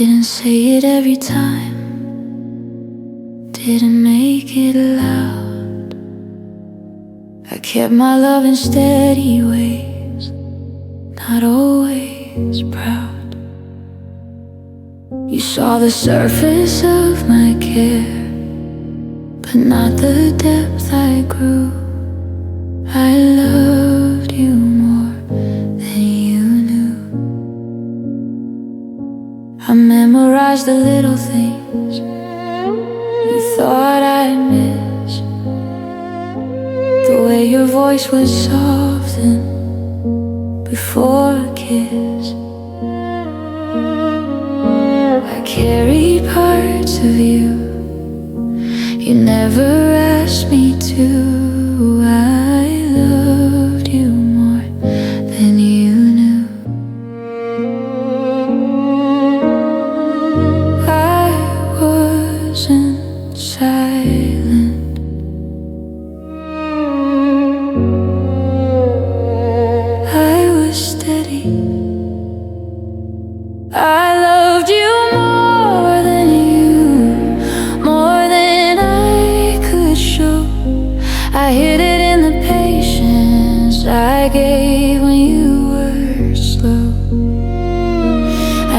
Didn't say it every time, didn't make it loud. I kept my love in steady waves, not always proud. You saw the surface of my care, but not the depth I grew. I loved you more than you knew. I memorized the little things you thought I'd miss, the way your voice would soften before a kiss. I carried parts of you, you never asked me to. I loved you more than you knew. I wasn't silent, I was steady. I loved you more than I could show. I hid it in the patience I gave when you were slow.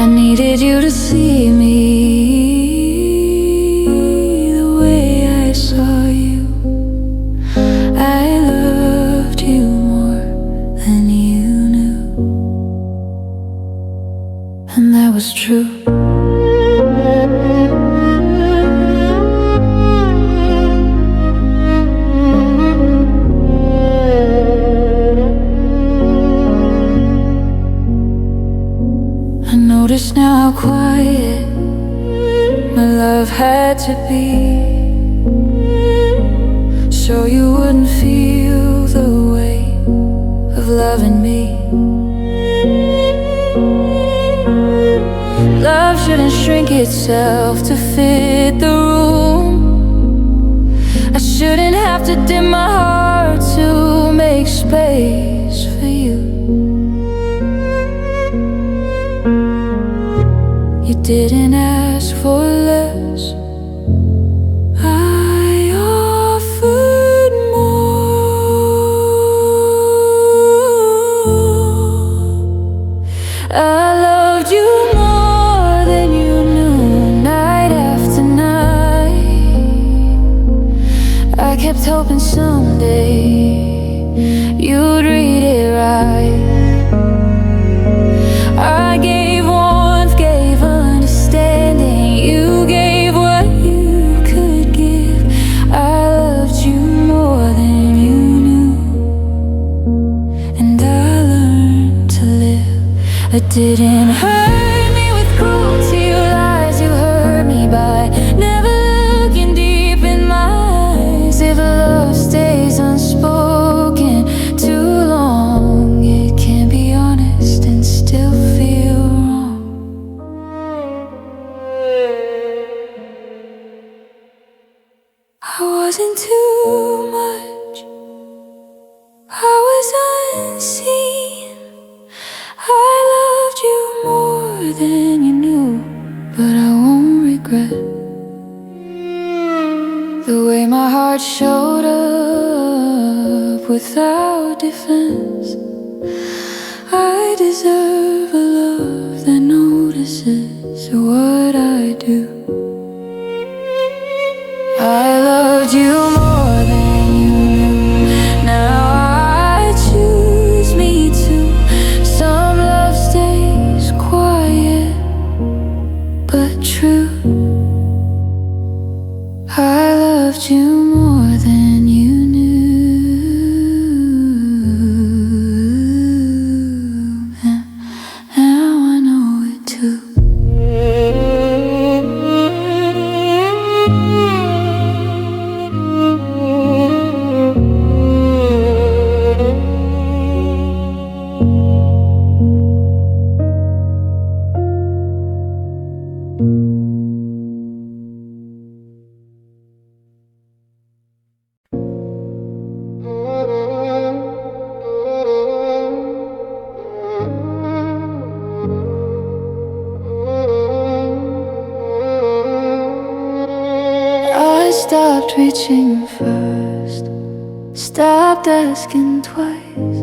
I needed you to see me the way I saw you. I loved you more than you knew, and that was true. I notice now how quiet my love had to be, so you wouldn't feel the weight of loving me. Love shouldn't shrink itself to fit the room. I shouldn't have to dim my heart to make space for you. You didn't ask for less, I offered more. I loved you more than you knew, night after night. I kept hoping someday you'd read it right. I gave warmth, gave understanding, you gave what you could give. I loved you more than you knew, and I learned to live. I didn't hurt me with cruelty or lies, you hurt me by never looking deep in my eyes. If love stays unspoken too long, it can be honest and still feel wrong. I wasn't too much, I was unseen. I loved you more than you knew, but I won't regret the way my heart showed up without defense. I deserve a love that notices what I do. I loved you more than you knew, now I choose me too. Some love stays quiet but true. I loved you more than you knew, and now I know it too. stopped reaching first, stopped asking twice,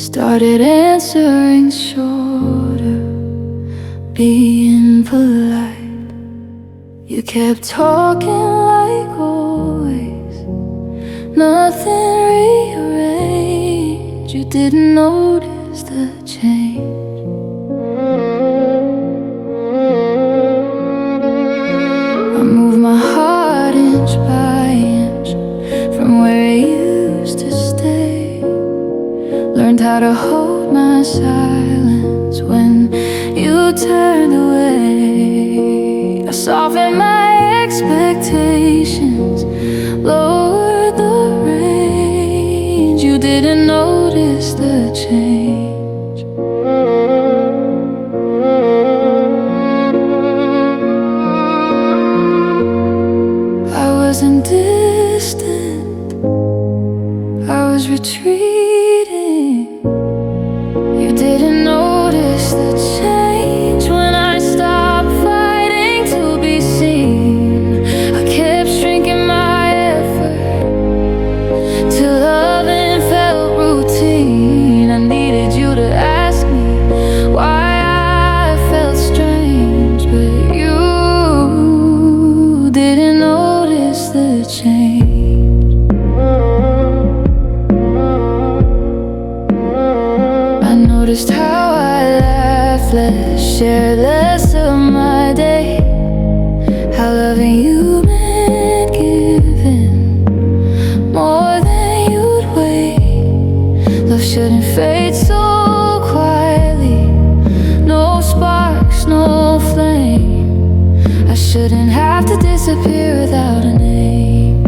started answering shorter, being polite. You kept talking like always, nothing rearranged. You didn't notice the change. I moved my heart inch by inch from where it used to stay. Learned how to hold my silence when you turned away. I softened my expectations, lowered the range. You didn't notice the change. I wasn't distant, I was retreating. You didn't notice the change when I stopped fighting to be seen. I kept shrinking my effort till loving felt routine. I needed you to ask me why I felt strange, but you didn't notice the change. I noticed how I laughed less, shared less of my day, how loving you meant giving more than you'd wait. Love shouldn't fade so quietly, no sparks, no flame. I shouldn't have to disappear without a name.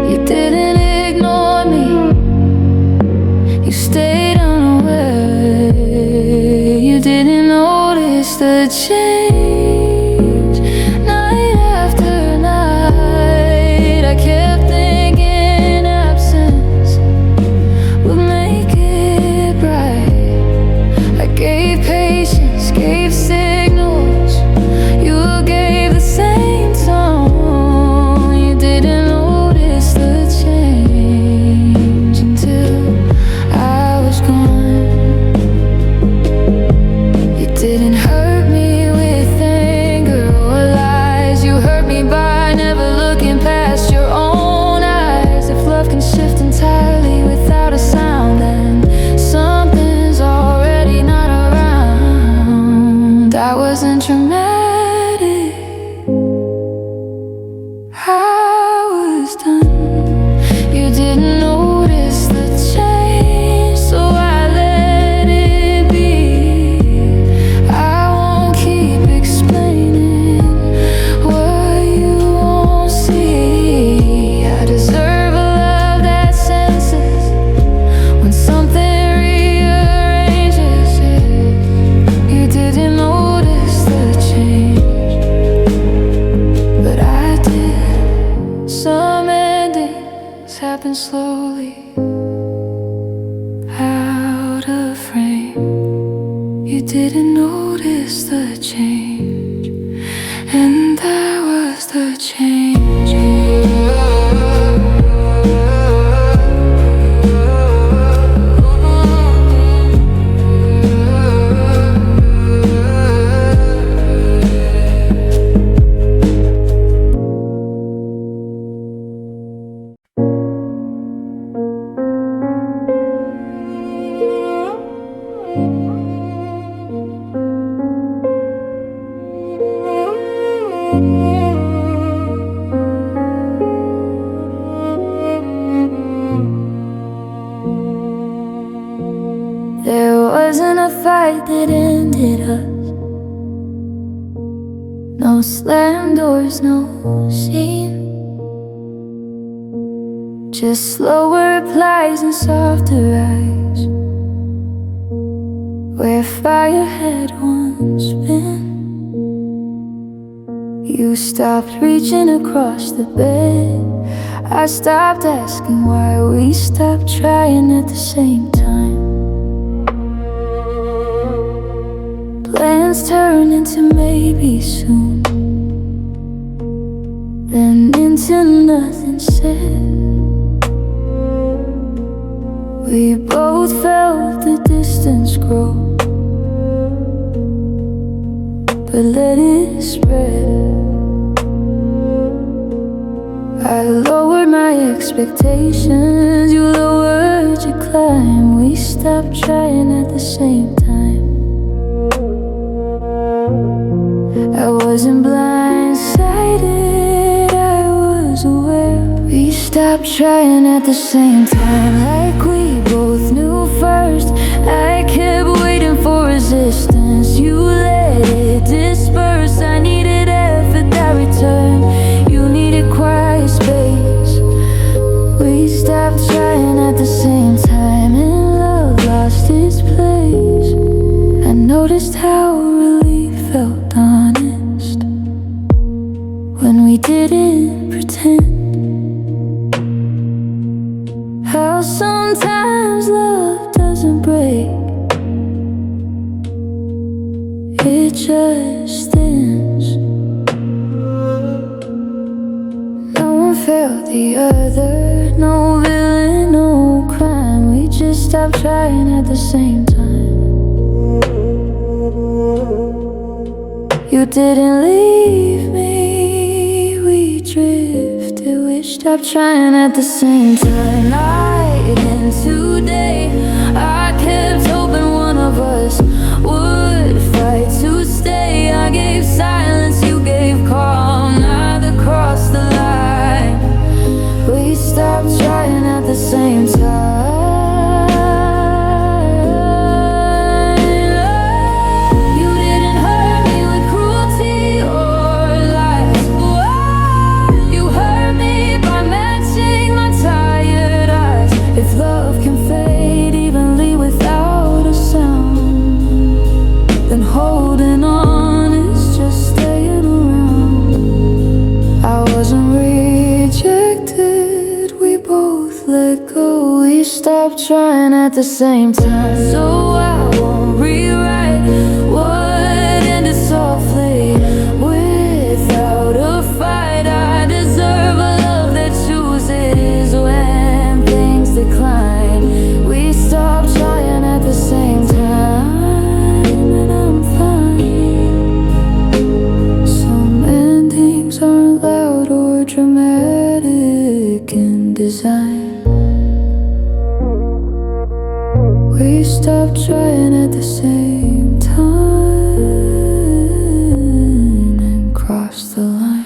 You didn't ignore me, you stayed unaware. You didn't notice the change. Night after night, I kept thinking absence would make it bright. I gave patience, gave signals, you gave the same tone. You didn't notice the change until I was gone. You didn't hurt me with anger or lies. You hurt me by never looking past your own eyes. If love can shift entirely without a sound, then something's already not around. I wasn't dramatic, I was done. You didn't notice the change, so I let it be. I won't keep explaining what you won't see. I deserve a love that senses when something rearranges it. You didn't notice the change, but I did. Some endings happen slowly, out of frame. You didn't notice the change, and that was the change. There wasn't a fight that ended us, no slammed doors, no scene, just slower replies and softer eyes, where fire had once been. You stopped reaching across the bed, I stopped asking why, we stopped trying at the same time. Plans turn into maybe soon, then into nothing said. We both felt the distance grow, but let it spread. I lowered my expectations, you lowered your climb. We stopped trying at the same time. I wasn't blindsided, I was aware. We stopped trying at the same time, like we both knew first. I kept waiting for resistance, you let it disperse. I needed effort that returned, you needed quiet space. We stopped trying at the same time, and love lost its place. I noticed how relief felt honest when we didn't pretend. How sometimes love doesn't break, it just ends. No one felt the other, no villain, no crime. We just stopped trying at the same time. You didn't leave me, we drifted. We stopped trying at the same time. Night into day, I kept hoping one of us would fight to stay. I gave silence, you gave calm, neither crossed the line. We stopped trying at the same time. Holding on is just staying around. I wasn't rejected, we both let go. We stopped trying at the same time. So I won't rewrite what ended softly without a fight. I deserve a love that chooses when things decline. We stopped trying at the same time. Aren't loud or dramatic in design. We stopped trying at the same time and crossed the line.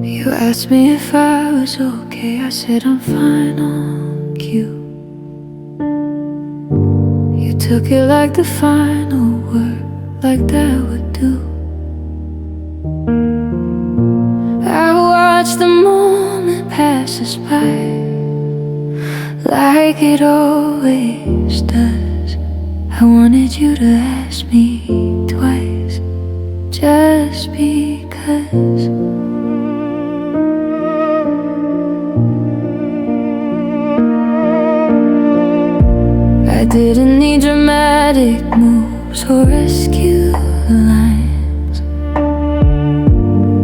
You asked me if I was okay, I said I'm fine on cue. You took it like the final word, like that would do. I watched the moment pass us by, like it always does. I wanted you to ask me twice, just because. I didn't need dramatic moves or rescue lines,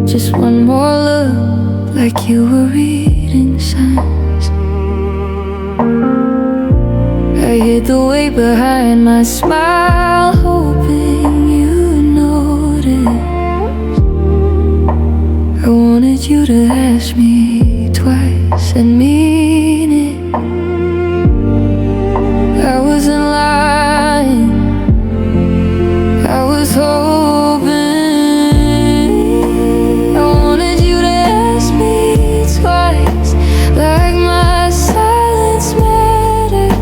just one more look, like you were reading signs. I hid the weight behind my smile, hoping you'd notice. I wanted you to ask me twice and mean it. I wasn't lying, I was hoping. I wanted you to ask me twice, like my silence mattered,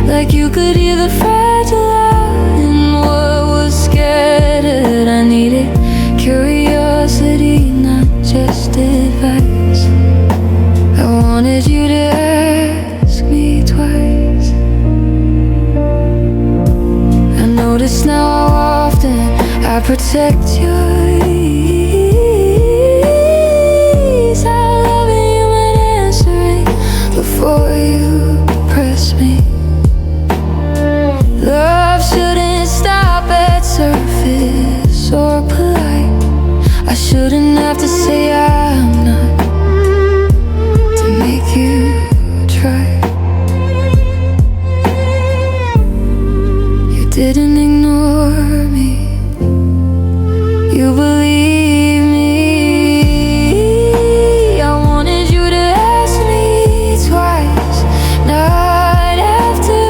like you could hear the fragile out in what was scattered. I needed curiosity, not just advice. I wanted you to notice now how often I protect your ease. How loving you when answering before you press me. Love shouldn't stop at surface or polite. I shouldn't have to say I'm not to make you try. You didn't ignore me, you believe me. I wanted you to ask me twice, night after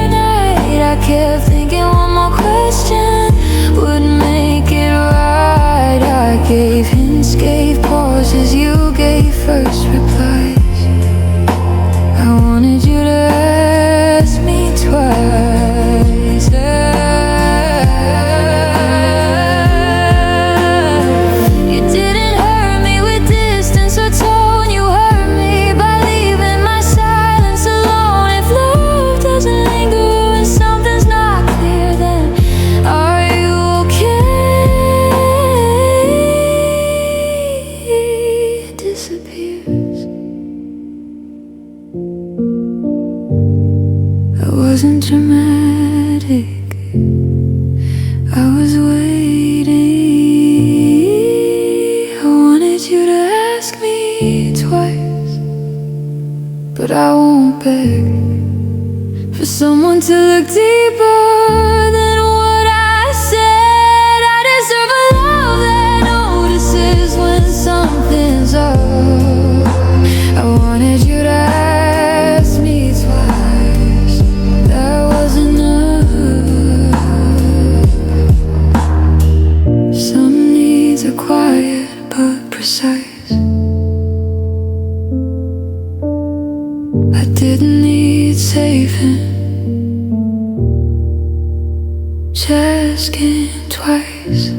night. I kept thinking one more question would make it right. I gave hints, gave pauses, you gave first replies. I wanted you to ask me twice. You didn't hurt me with distance or tone. You hurt me by leaving my silence alone. If love doesn't linger when something's not clear, then are you okay? It disappears. I wasn't dramatic, I was waiting. I wanted you to ask me twice, but I won't beg for someone to look deeper than what I said. I deserve a love that notices when something's up. I wanted you to ask me twice, that was enough. Some needs are quiet but precise. I didn't need saving, just asking twice.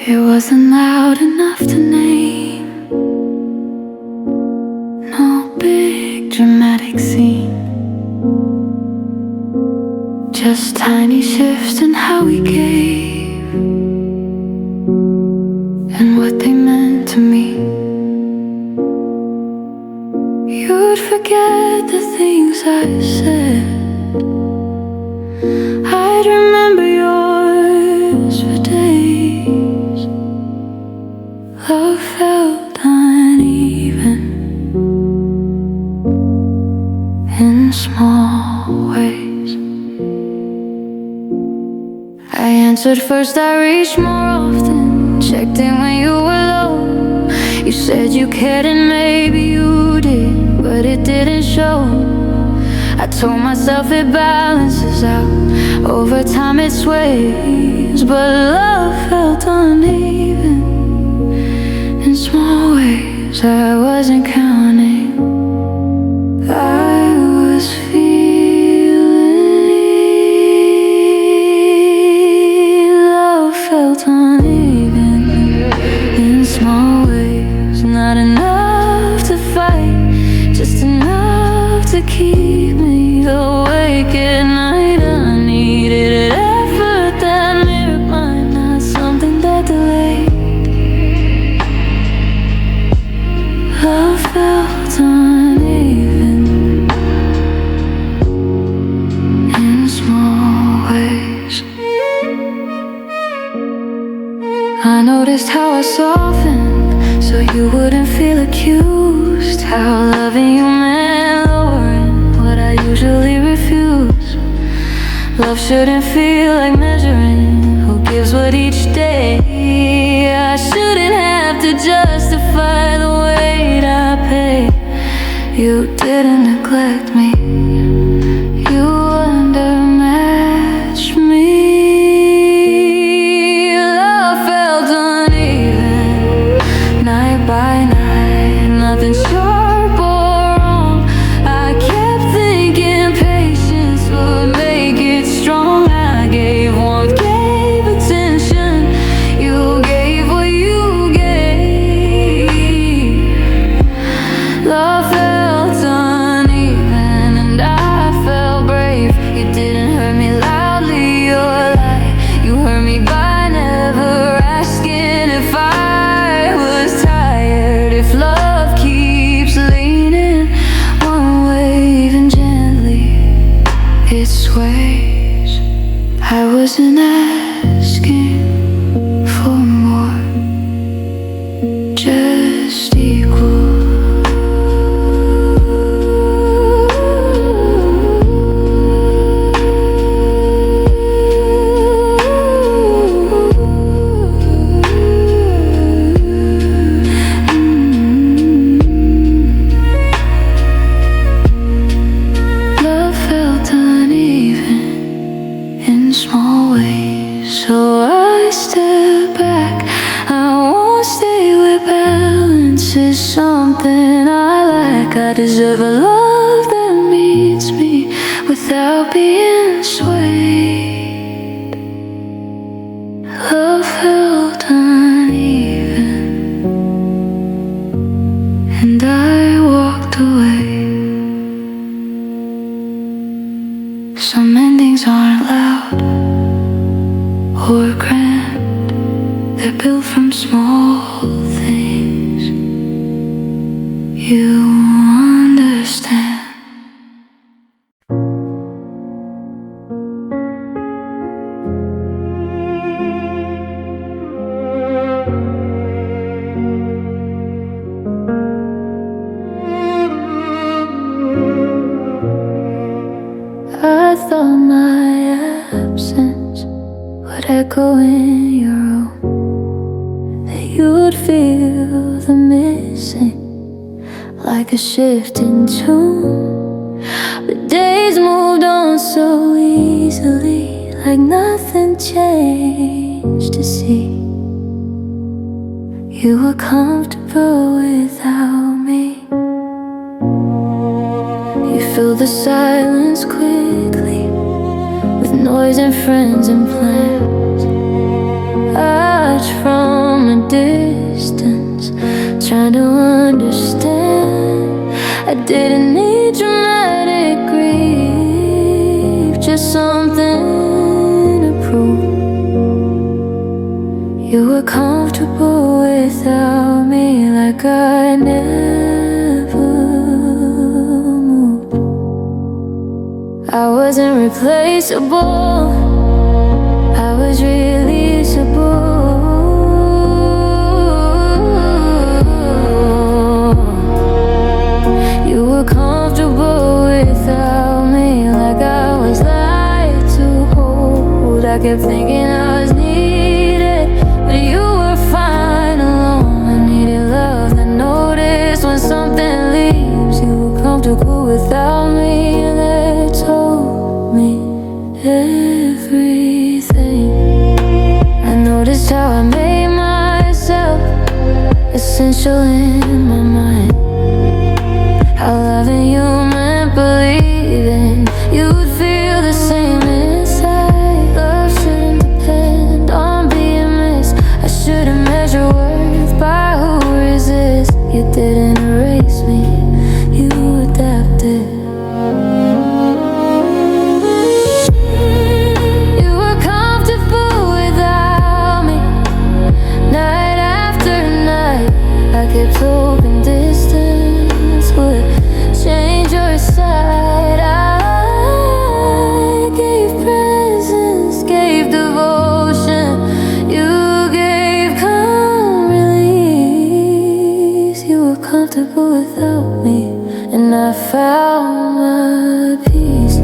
It wasn't loud enough to name, no big dramatic scene, just tiny shifts in how we gave and what they meant to me. You'd forget the things I said, I'd remember yours for days. Love felt uneven in small ways. I answered first, I reached more often, checked in when you were low. You said you cared and maybe you did, but it didn't show. I told myself it balances out, over time it sways, but love felt uneven in small ways. I wasn't counting, I was feeling. Love felt uneven in small ways, not enough to fight, just enough to keep me awake at night. I needed effort that mirrored mine, not something that delayed. Love felt uneven in small ways. I noticed how I softened so you wouldn't feel accused, how loving you meant lowering what I usually refuse. Love shouldn't feel like measuring who gives what each day. I shouldn't have to justify the weight I pay. You didn't neglect me, you undermatched me. Love felt uneven This is something I like. I deserve a love that meets me without being swayed. Love felt uneven, and I walked away. Some endings aren't loud or grand, they're built from small things. You understand. I thought my absence would echo in your room, that you'd feel the missing like a shift in tune. But days moved on so easily, like nothing changed to see. You were comfortable without me. You filled the silence quickly with noise and friends and plans. I watched from a distance, trying to understand. I didn't need dramatic grief, just something to prove. You were comfortable without me, like I never moved. I wasn't replaceable, I was releasable. You were comfortable without me, like I was light to hold. I kept thinking I was needed, but you were fine alone. I needed love that noticed when something leaves. You were comfortable without me, and they told me everything. I noticed how I made myself essential in my mind, how loving you meant believing you'd feel the same inside. Love shouldn't depend on being missed. I shouldn't measure worth by who resists. You didn't erase me, you adapted. You were comfortable without me, night after night. I kept hoping distance would change your side. I gave presence, gave devotion. You gave calm release. You were comfortable without me, and I found my peace.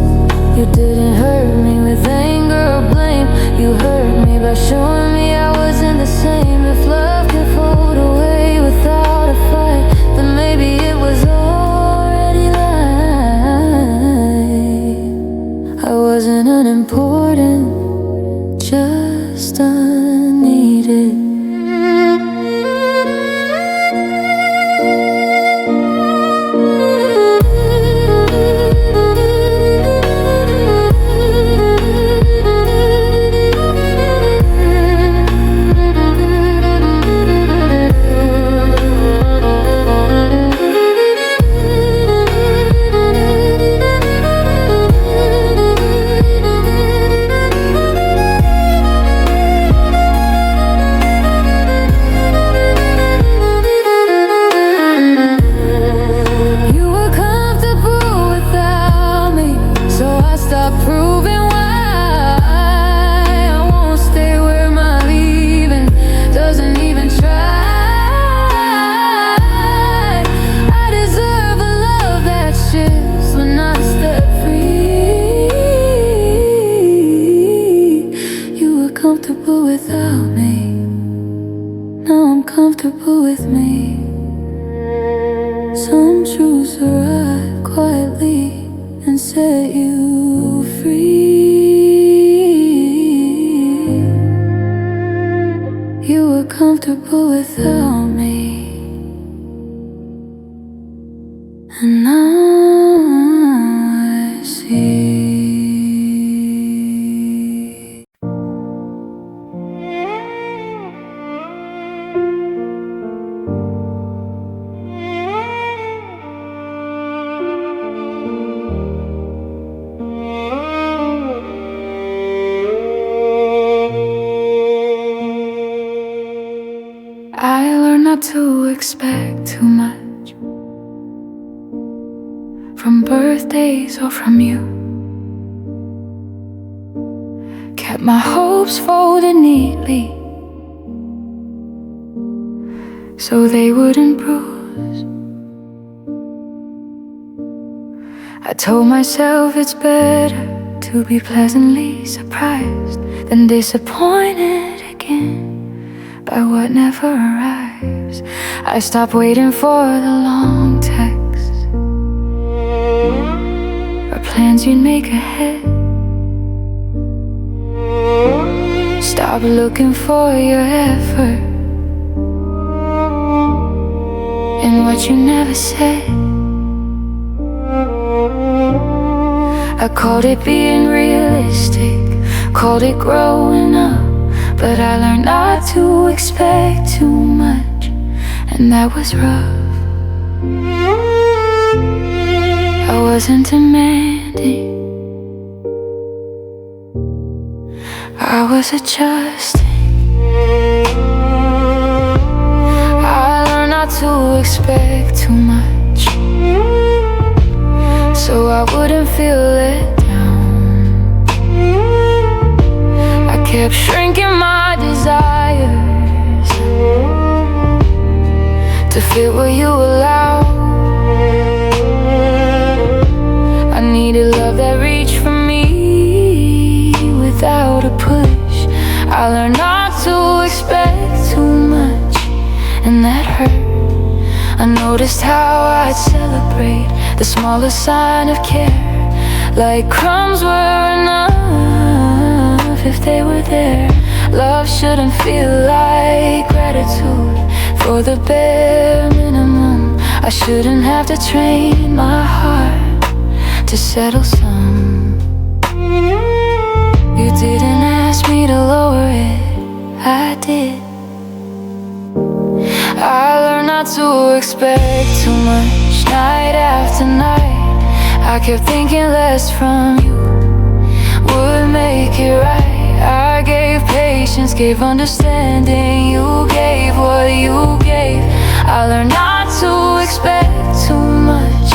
You didn't hurt me with anger or blame. You hurt me by showing me I wasn't the same. If love could fold away without a fight, then maybe it was already life. I wasn't unimportant, just unneeded. Comfortable without me, now I'm comfortable with me. Some truths arrive quietly and set you free. You were comfortable without me. And now I see. I learned not to expect too much from birthdays or from you. Kept my hopes folded neatly so they wouldn't bruise. I told myself it's better to be pleasantly surprised than disappointed again by what never arrives. I stopped waiting for the long texts or plans you'd make ahead. Stop looking for your effort in what you never said. I called it being realistic, called it growing up, but I learned not to expect too much, and that was rough. I wasn't demanding, I was adjusting. I learned not to expect too much, so I wouldn't feel let down. I kept shrinking my desires to fit what you allow. I needed love that reached for me without a push. I learned not to expect too much, and that hurt. I noticed how I'd celebrate the smallest sign of care, like crumbs were enough if they were there. Love shouldn't feel like gratitude for the bare minimum. I shouldn't have to train my heart to settle some. You didn't ask me to lower it, I did. I learned not to expect too much night after night. I kept thinking less from you would make it right. I gave patience, gave understanding. You gave what you gave. I learned not to expect too much,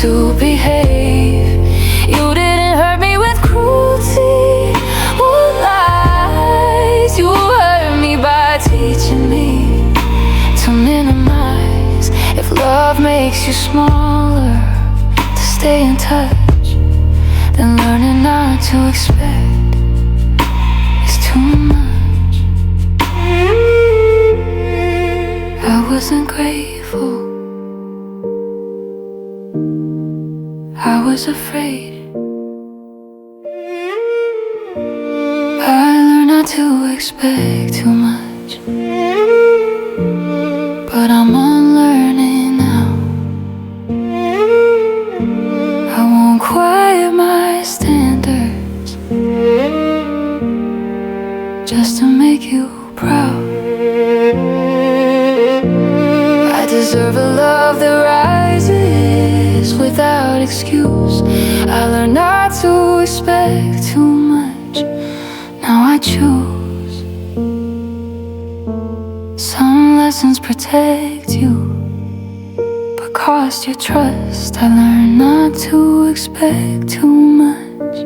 to behave. You didn't hurt me with cruelty or lies. You hurt me by teaching me to minimize. If love makes you smaller, to stay in touch, then learning not to expect is too much. I wasn't grateful, I was afraid. I learned not to expect too much, but I'm unlearning now. I won't quiet my standards just to make you proud. I deserve a love that rises without excuse. I learned not to expect too much, now I choose. Some lessons protect you, but cost your trust. I learned not to expect too much,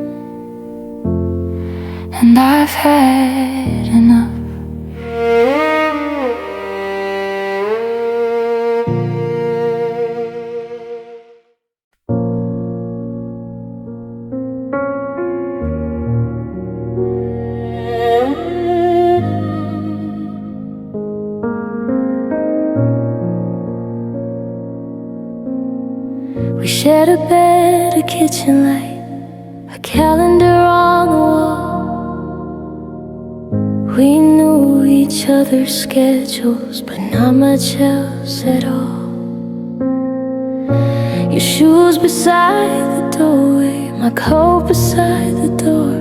and I've had enough. We shared a bed, a kitchen light, a calendar on the wall. We knew each other's schedules, but not much else at all. Your shoes beside the doorway, my coat beside the door.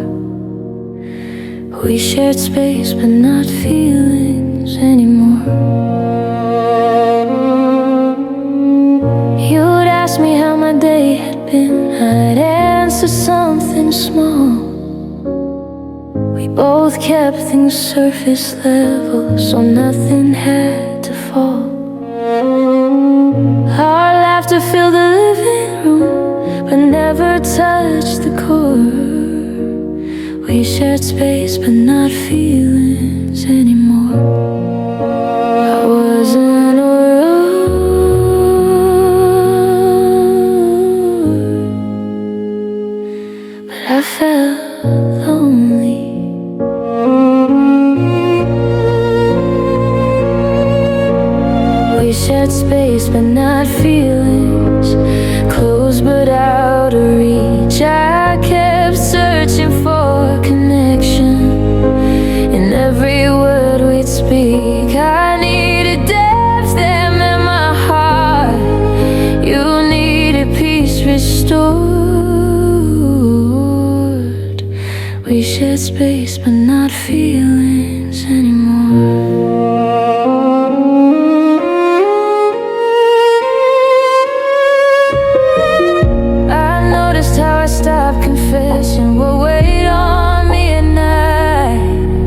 We shared space but not feelings anymore. You'd ask me how my day had been, I'd answer something small. We both kept things surface level, so nothing had to fall. Our laughter filled the living room, but never touched the core. We shared space, but not feelings anymore. I wasn't around, but I felt lonely. We shared space, but not feelings. Close, but out of reach. I kept searching for connection in every word we'd speak. I needed depth that met my heart. You needed peace restored. We shared space, but not feelings anymore. Stop confessing what weighed on me at night.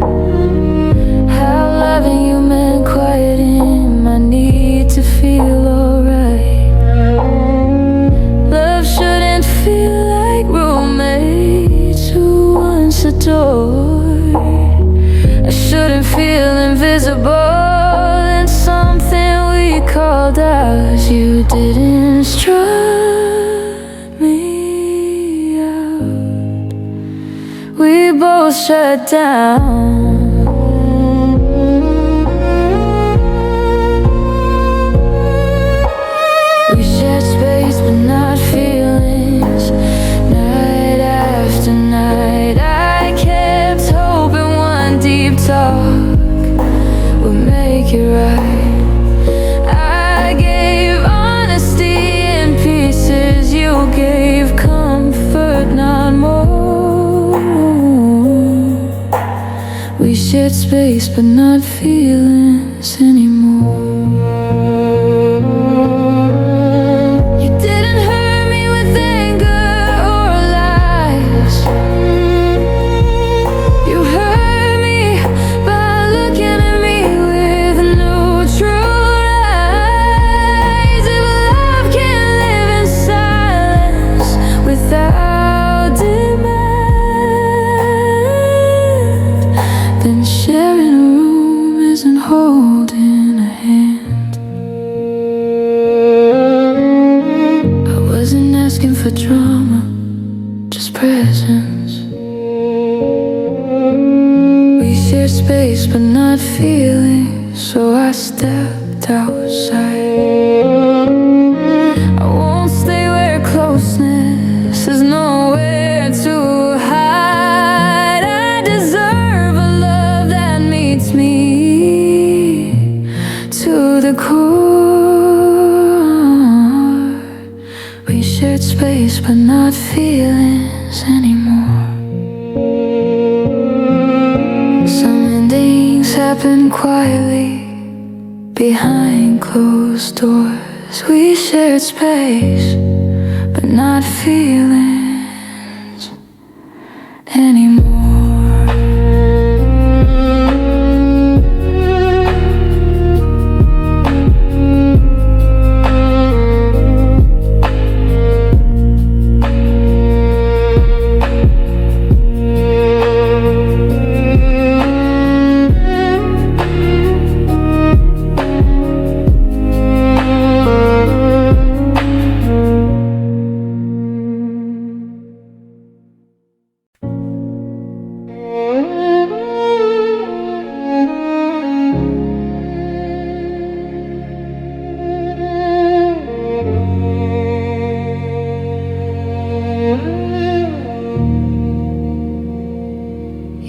How loving you meant quieting my need to feel alright. Love shouldn't feel like roommates who once adored. I shouldn't feel invisible in something we called ours. You didn't strut me. We both shut down. We shared space but not feelings. Night after night I kept hoping one deep talk would make it right. I gave honesty in pieces. You gave comfort, not more. We shared space but not feelings anymore. You didn't hurt me with anger or lies. You hurt me by looking at me with neutral eyes. If love can live in silence without demand, then sharing a room isn't holding a hand. I wasn't asking for drama, just presence. We shared space but not feelings, so I stepped outside. I won't stay where closeness is nowhere to hide. I deserve a love that meets me to the core. We shared space but not feelings anymore. Some endings happen quietly behind closed doors. We shared space but not feelings anymore.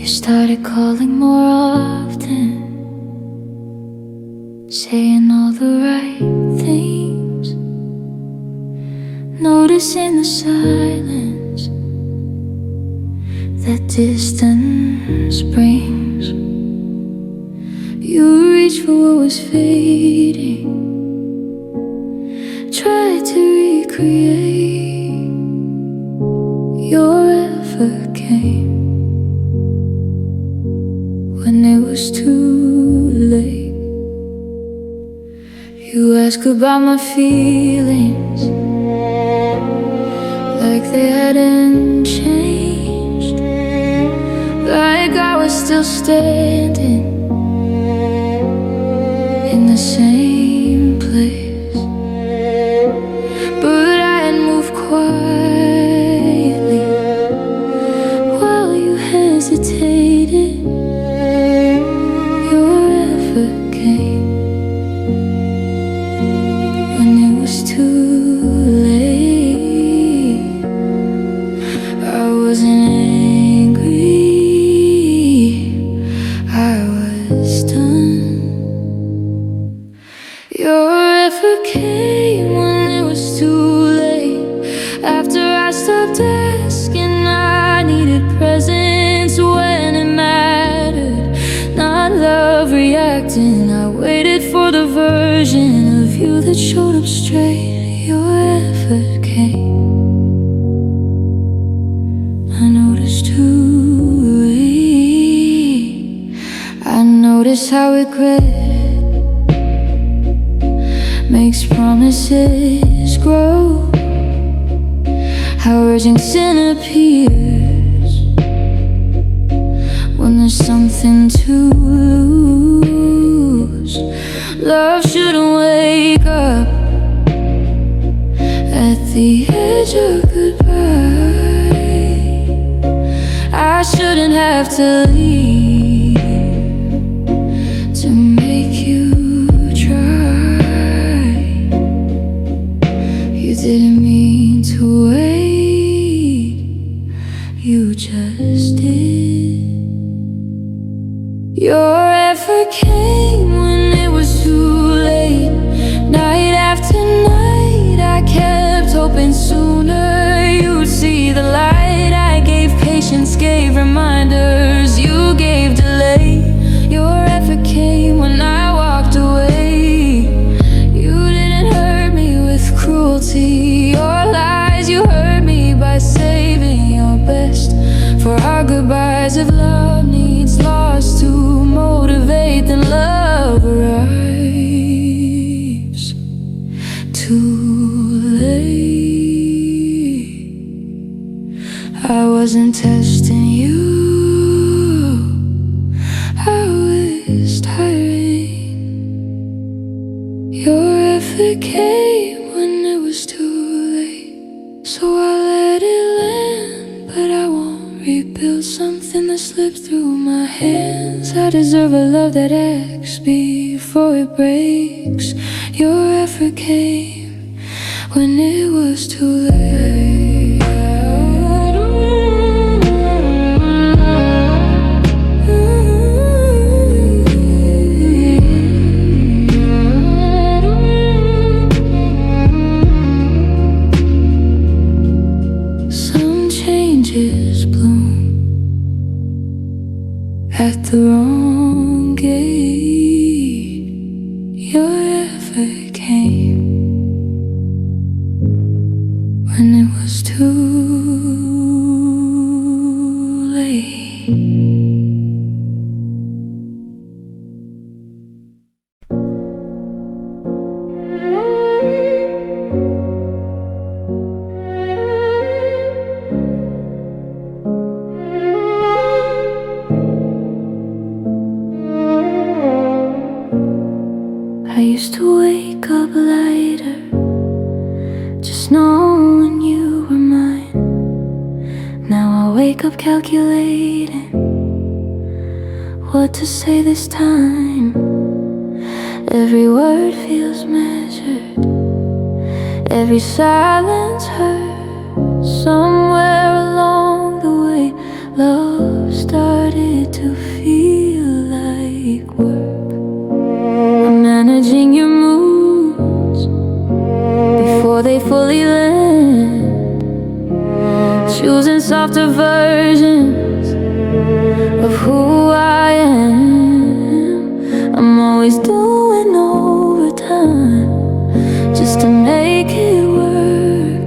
started calling more often, saying all the right things. notice in the silence that distance brings. You reach for what was fading, try to recreate. Your effort came when it was too late. You ask about my feelings like they hadn't changed, like I was still standing in the same place. But I had moved quietly while you hesitated. Your effort came when it was too late. I wasn't angry, I was done. Your effort came when it was too late. After I stopped asking, I needed presence when it mattered, not love reacting. I waited for the version of you that showed up straight. Your effort came, I noticed too late. I noticed how regret makes promises grow, how urging sin appears when there's something to lose. Love shouldn't wake up at the edge of goodbye. I shouldn't have to leave to make you try. You didn't mean to wait, you just did. Your effort came when it was too late. Night after night, I kept hoping sooner you'd see the light. I gave patience, gave reminders, you gave delay. Your effort came when I walked away. You didn't hurt me with cruelty or lies. You hurt me by saving your best for our goodbyes. If love needs loss to motivate, then love arrives too late. I wasn't testing you, I was tiring. Your effort came when it was too late, so I let it land, but I won't rebuild something that slipped through my hands. I deserve a love that acts before it breaks. Your effort came when it was too late. Some changes bloom at the wrong gate. Your effort came when it was too late. I used to wake up lighter, just knowing you were mine. Now I wake up calculating what to say this time. Every word feels measured, every silence hurts. Somewhere along the way, love started to feel like work. I'm managing your moods before they fully land. softer versions of who I am. I'm always doing overtime just to make it work.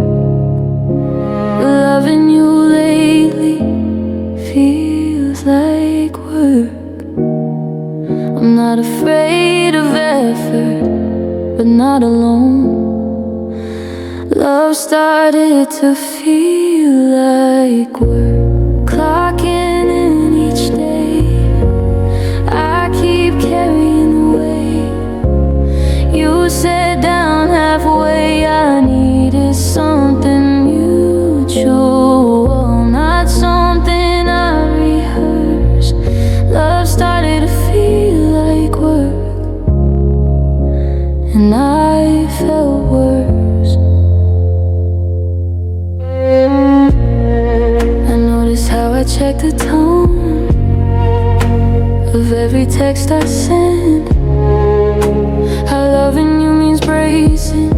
Loving you lately feels like work. I'm not afraid of effort, but not alone. Love started to feel like work. Clocking in each day, I keep carrying the weight. You sat down halfway, I needed something mutual, not something I rehearsed. Love started to feel like work, and I felt worse. I noticed how I check the tone of every text I send, how loving you means bracing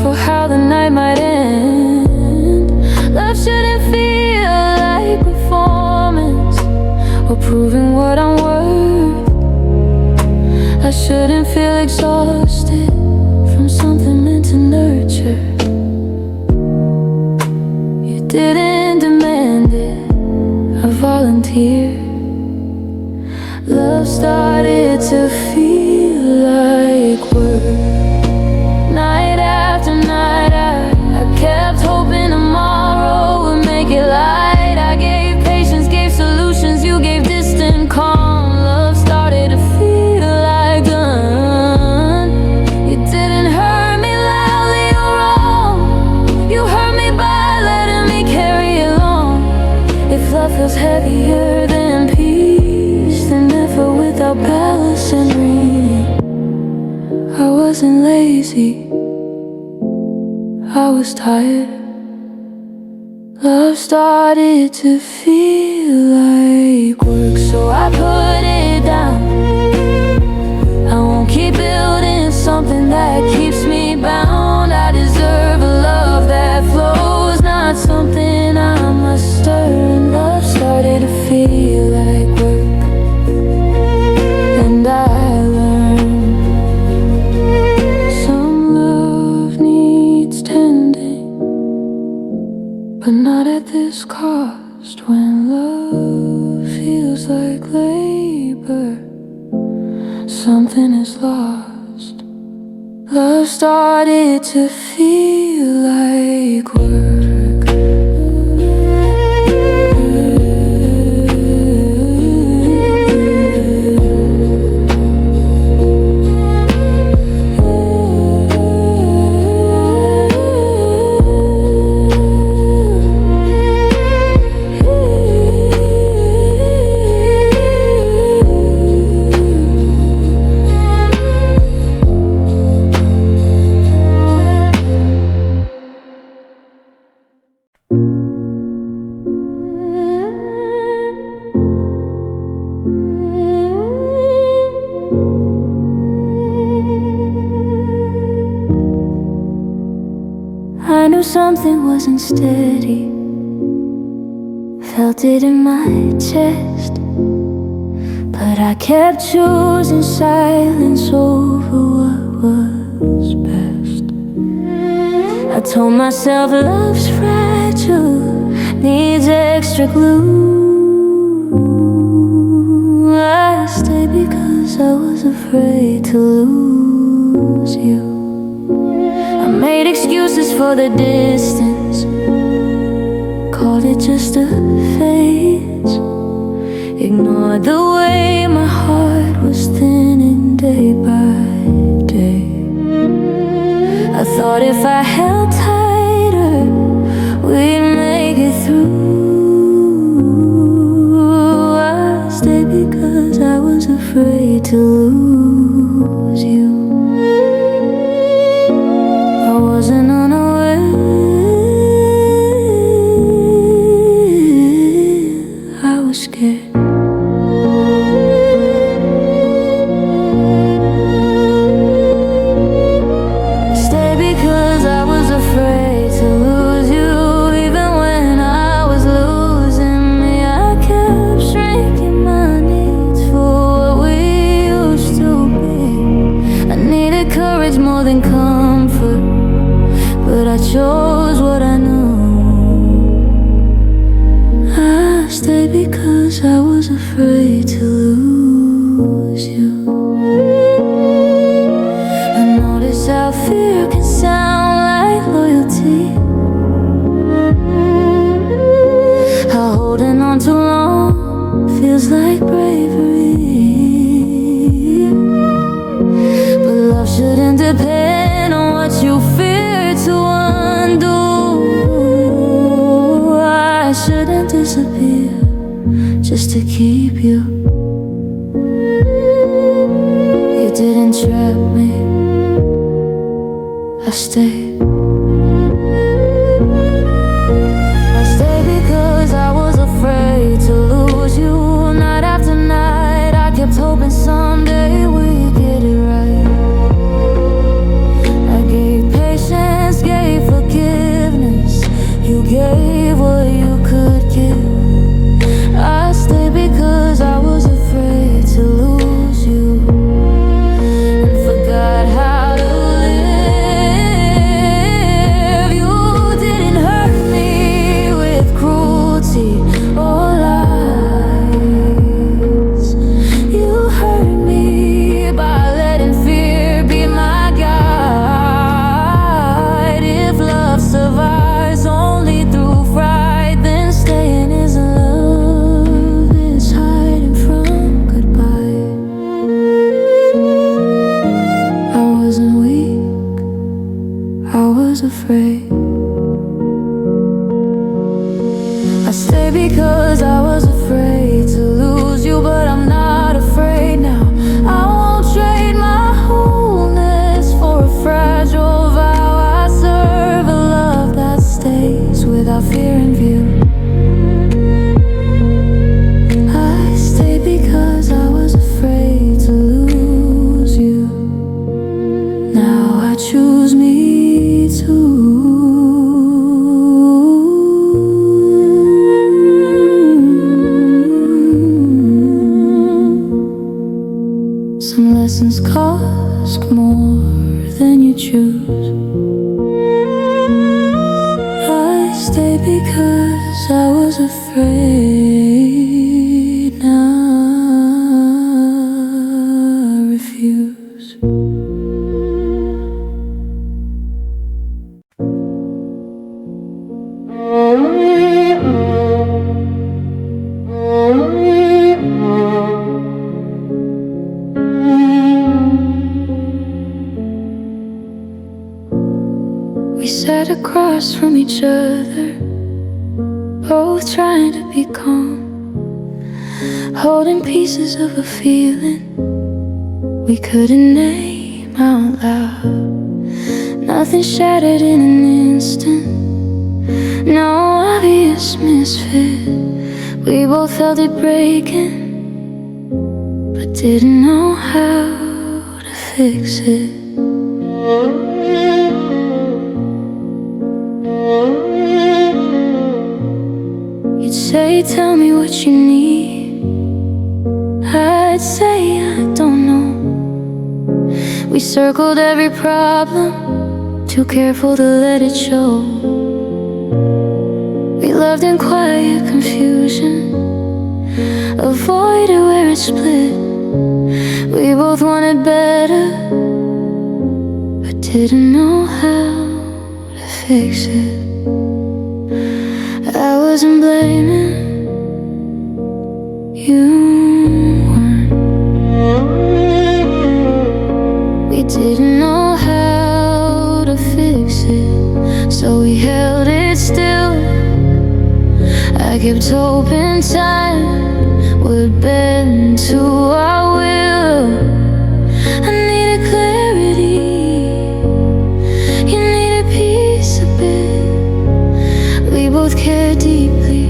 for how the night might end. Love shouldn't feel like performance or proving what I'm worth. I shouldn't feel exhausted from something meant to nurture. You didn't demand it, I volunteered. Love started to feel like work. Night after night, I kept hoping tomorrow would make it light. I gave patience, gave solutions, you gave distant calm. Love started to feel like done. You didn't hurt me loudly or wrong, you hurt me by letting me carry along. If love feels heavier than peace, then effort without balance and meaning. I wasn't lazy, I was tired. Love started to feel like work, so I put it down. I won't keep building something that keeps me bound. I deserve a love that flows, not something I must earn. Love started to feel like work, and I learned some love needs tending, but not at this cost. When love feels like labor, something is lost. Love started to feel like work. I knew something wasn't steady, felt it in my chest, but I kept choosing silence over what was best. I told myself love's fragile, needs extra glue. I stayed because I was afraid to lose you. I made excuses for the distance, called it just a phase. Ignored the way my heart was thinning day by day. I thought if I held tighter, we'd make it through. I stayed because I was afraid to lose you. I wasn't unaware I was scared. Stay because I was afraid to lose you, even when I knowledge more than comfort, but I chose what I knew. I stayed because I was afraid to lose you. I notice how fear can sound like loyalty, how holding on too long feels like bravery. But love shouldn't depend on what you fear to undo. I shouldn't disappear just to keep you. You didn't trap me, I stayed. I stayed because I was afraid to lose you. Night after night I kept hoping someday we'd get it right. I gave patience, gave forgiveness. You gave what you could give. I stayed because I was afraid to lose you, and forgot how to live. You didn't hurt me with cruelty or lies. You hurt me by letting fear be my guide. If love survives only through fright, then staying is love, is hiding from goodbye. I wasn't weak, I was afraid. I stayed because I was afraid to lose you, but I'm not afraid now. I won't trade my wholeness for a fragile vow. I serve a love that stays without fear in view. I stayed because I was afraid to lose you. Now I choose me too. Some lessons cost more than you choose. I stayed because I was afraid. Now I refuse. We sat across from each other, both trying to be calm, holding pieces of a feeling we couldn't name out loud. Nothing shattered in an instant, no obvious misfit. We both felt it breaking, but didn't know how to fix it. You'd say, tell me what you need. I'd say, I don't know. We circled every problem, too careful to let it show. We loved in quiet confusion, avoided where it split. We both wanted better, but didn't know how to fix it. I wasn't blaming, you weren't. We didn't know how to fix it, so we held it still. I kept hoping time would bend to our will. I needed clarity, you needed peace a bit. We both cared deeply,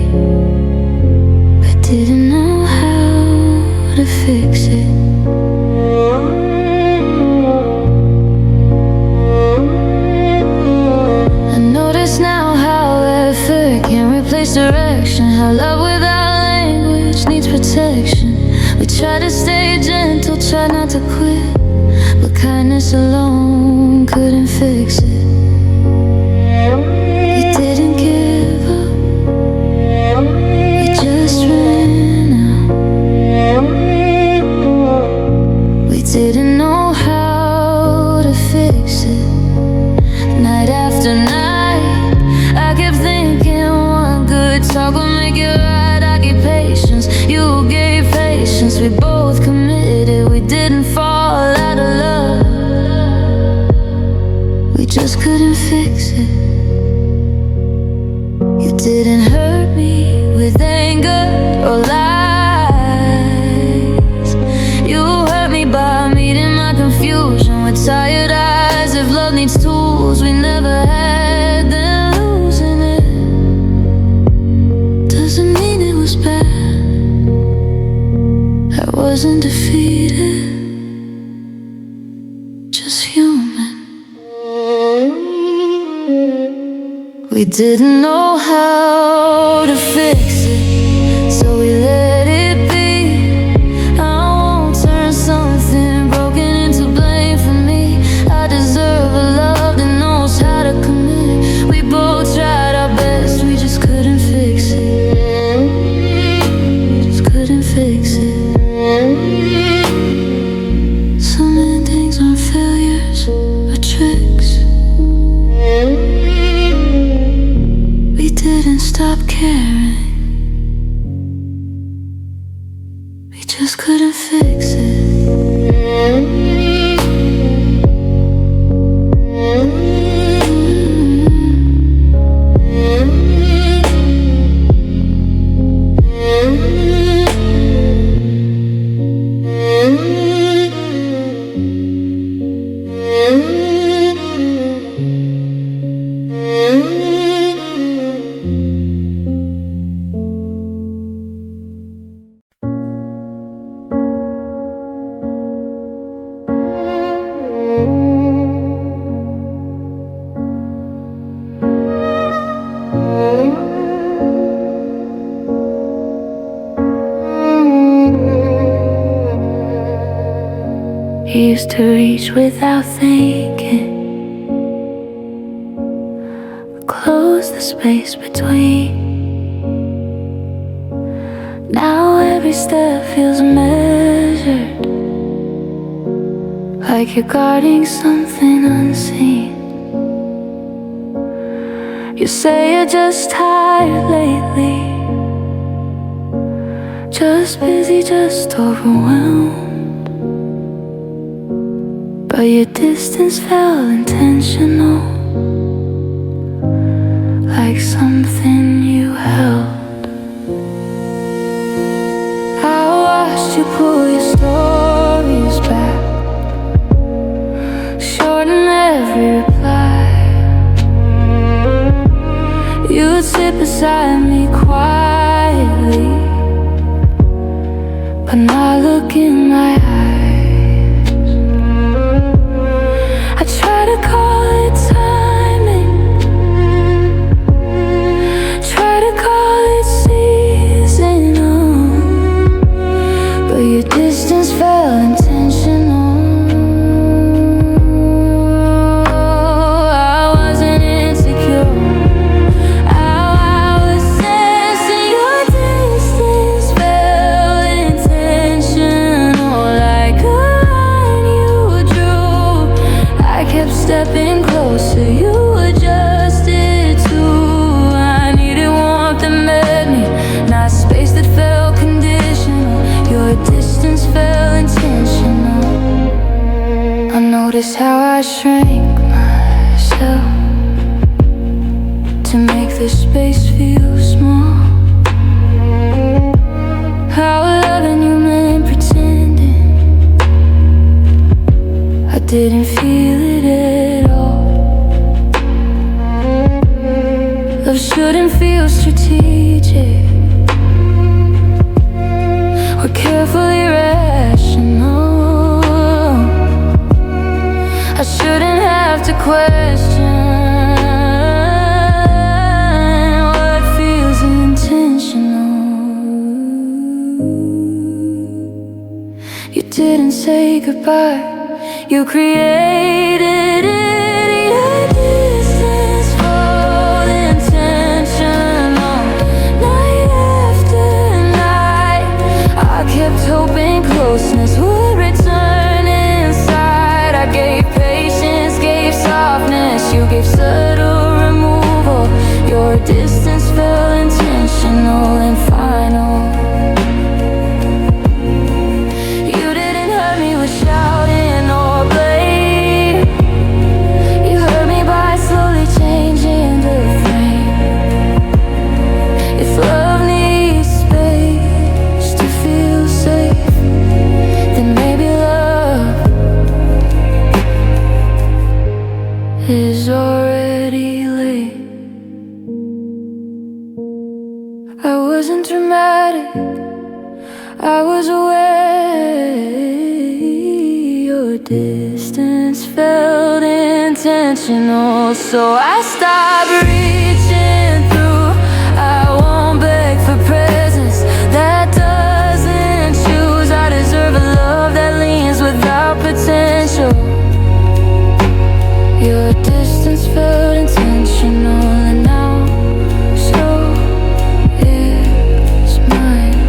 but didn't know how to fix it. I notice now how effort can't replace direction, how love without language needs protection. We try to stay gentle, try not to quit, but kindness alone and couldn't fix it. We didn't give up, we just ran out. We didn't know how to fix it. Night after night, I kept thinking one good talk will make it right. I gave patience, you gave patience. We both committed, we didn't fall out of love. We just couldn't fix it. You didn't hurt me with anger or lies. You hurt me by meeting my confusion with tired eyes. If love needs tools we never had, then losing it doesn't mean it was bad. I wasn't defeated, just human. We didn't know how to fix it, so we let it be. I won't turn something broken into blame for me. I deserve a love that knows how to commit. We both tried our best, we just couldn't fix it. We just couldn't fix it. Some endings aren't failures, but tricks. We didn't stop caring, we just couldn't fix it. He used to reach without thinking, close the space between. Now every step feels measured, like you're guarding something unseen. You say you're just tired lately, just busy, just overwhelmed. But your distance felt intentional, like something you held. I watched you pull your stories back, shorten every reply. You'd sit beside me quietly, but not look in my eyes. I try to call it timing, try to call it seasonal, but your distance felt intentional. I wasn't insecure, I was sensing your distance felt intentional, like a line you drew. I kept stepping closer, you adjusted too. I needed warmth that met me, not space that felt conditional. Your distance felt intentional. I noticed how I shrank myself to make the space feel small. How loving you meant pretending I didn't feel it at all. Love shouldn't feel strategic or carefully rational. I shouldn't have to question what feels intentional. You didn't say goodbye, you created it. gave subtle removal. Your distance felt intentional and final. You didn't hurt me with shouting or blame. You hurt me by slowly changing the frame. If love needs space to feel safe, then maybe love is already late. I wasn't dramatic, I was away. Your distance felt intentional, so I stopped reaching through. I won't beg for presents that doesn't choose. I deserve a love that leans without potential. Your distance felt intentional, and now so is mine.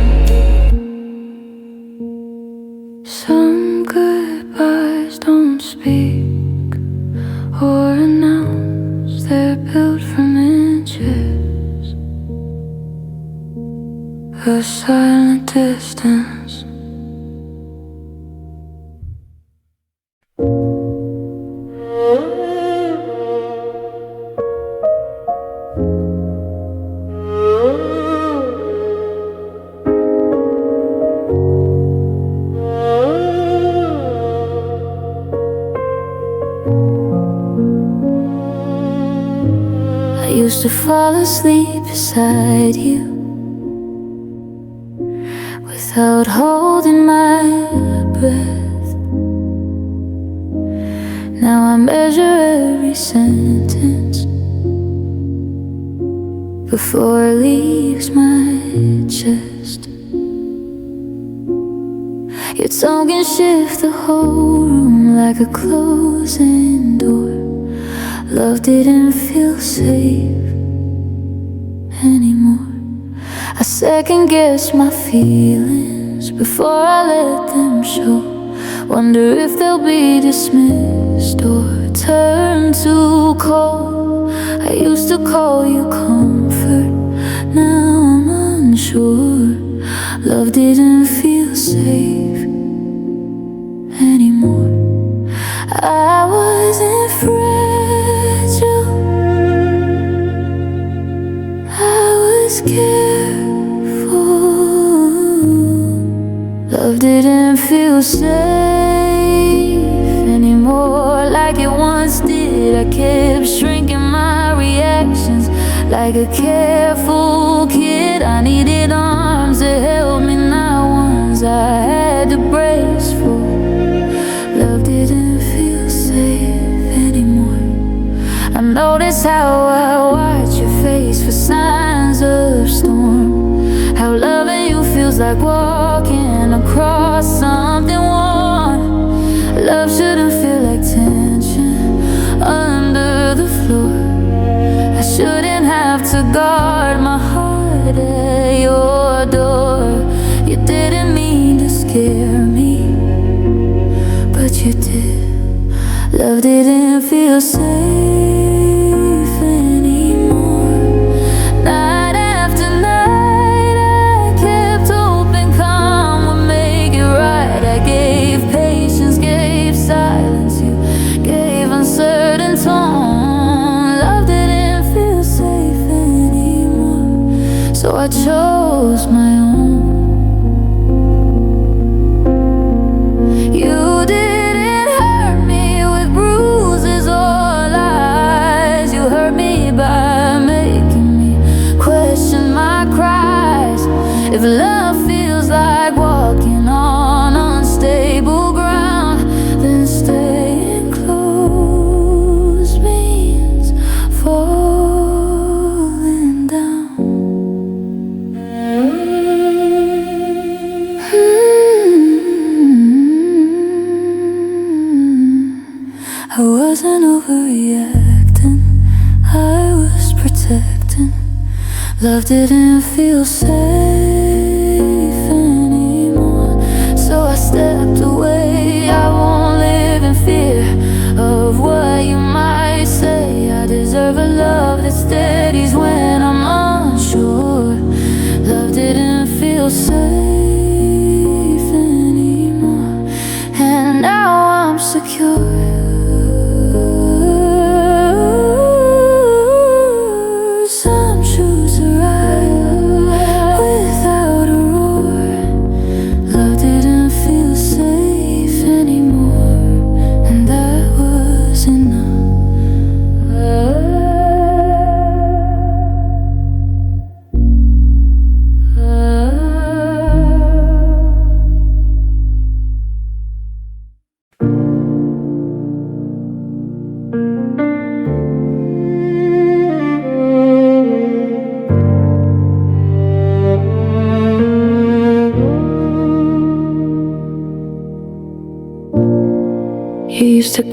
Some goodbyes don't speak or announce, they're built from inches of silent distance. I used to fall asleep beside you without holding my breath. Now I measure every sentence before it leaves my chest. Your tongue can shift the whole room like a closing door. Love didn't feel safe anymore. I second guess my feelings before I let them show. Wonder if they'll be dismissed or turn to cold. I used to call you comfort, now I'm unsure. Love didn't feel safe anymore. I wasn't fragile, I was careful. Love didn't feel safe anymore like it once did. I kept shrinking my reactions like a careful kid. I needed arms to help me, not ones I had to brace for. Love didn't feel safe anymore. I notice how I watch your face for signs of storm. How loving you feels like walking across something warm. Love shouldn't feel like tension under the floor. I shouldn't have to guard my heart at your door. You didn't mean to scare me, but you did. Love didn't feel safe anymore. Night after night I kept hoping calm would make it right. I gave patience, gave silence, you gave uncertain tone. Love didn't feel safe anymore, so I chose my own. You didn't hurt me with bruises or lies. You hurt me by making me question my cries. If love feels like walking on unstable ground, then staying close means falling down. I wasn't overreacting, I was protecting. Love didn't feel safe anymore, so I stepped away. I won't live in fear of what you might say. I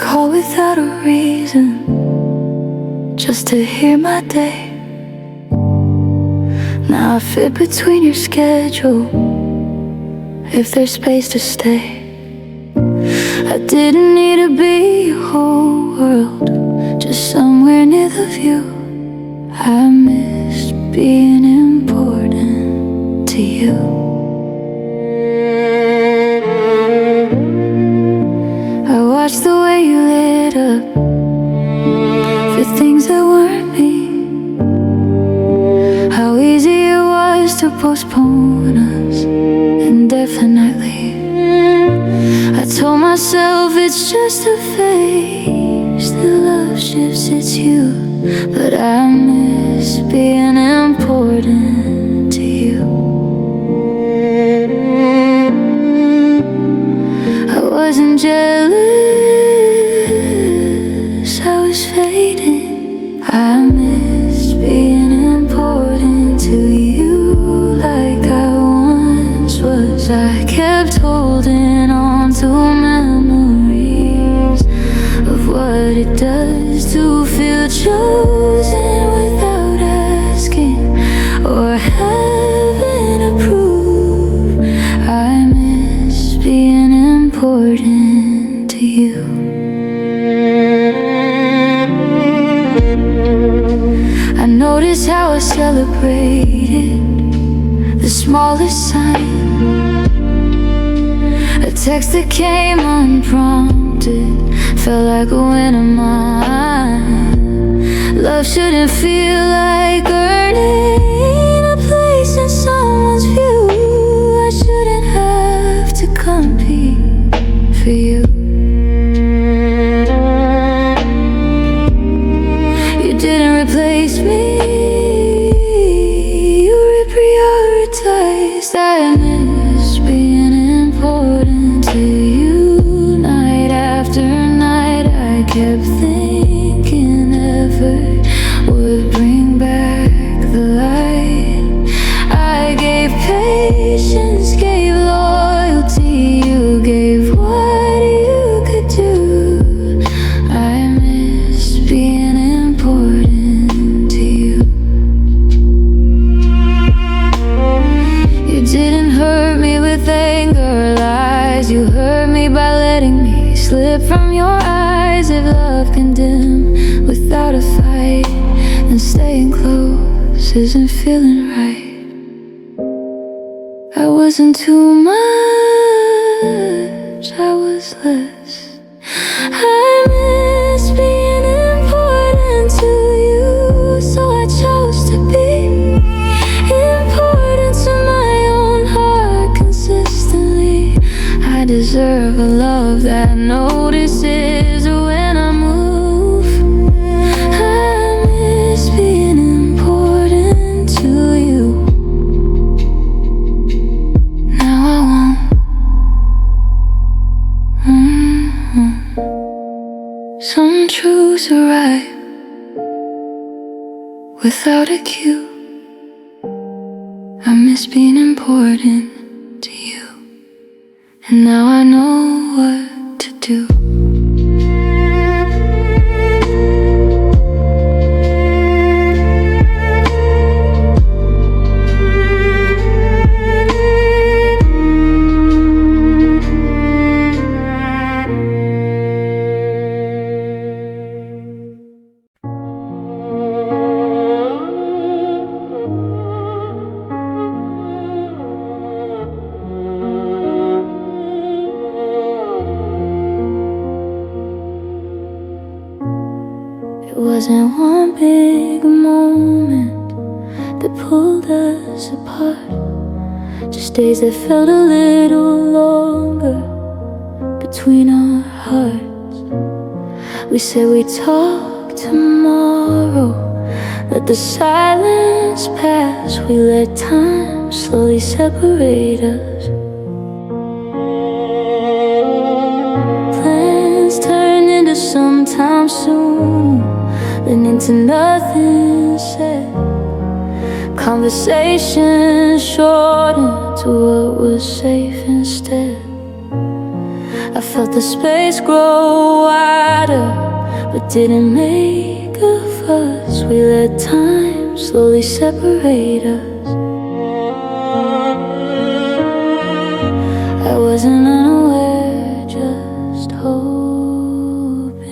call without a reason, just to hear my day. Now I fit between your schedule, if there's space to stay. I didn't need to be a whole world, just somewhere near the view. I missed being important to you. I watched the way you lit up for things that weren't me. How easy it was to postpone us indefinitely. I told myself it's just a phase, the love shifts, it's you. But I miss being important to you. I wasn't jealous, I was fading. I missed being important to you like I once was. I kept holding on to memories of what it does to feel chosen without asking or having to prove. I miss being important to you. I noticed how I celebrated the smallest sign. A text that came unprompted felt like a win of mine. Love shouldn't feel like earning a place in someone's view. I shouldn't have to compete for you. You didn't replace me, you reprioritized. I miss being important to you. Night after night I kept thinking effort would bring back the light. I gave patience, gave loyalty, you gave what you could do. I miss being important to you. You didn't hurt me with anger or lies. You hurt me by letting me slip from your eyes. If love can dim without a fight, then staying close isn't feeling right. I wasn't too much, I was less. I miss being important to you, so I chose to be important to my own heart consistently. I deserve a love that notices when I move. I miss being important to you. Now I won't. Some truths arrive without a cue. I miss being important to you, and now I know what to do. It wasn't one big moment that pulled us apart, just days that felt a little longer between our hearts. We said we'd talk tomorrow, let the silence pass. We let time slowly separate us. Plans turned into sometime soon, then into nothing said. Conversation shortened to what was safe instead. I felt the space grow wider, but didn't make a fuss. We let time slowly separate us. I wasn't unaware, just hoping.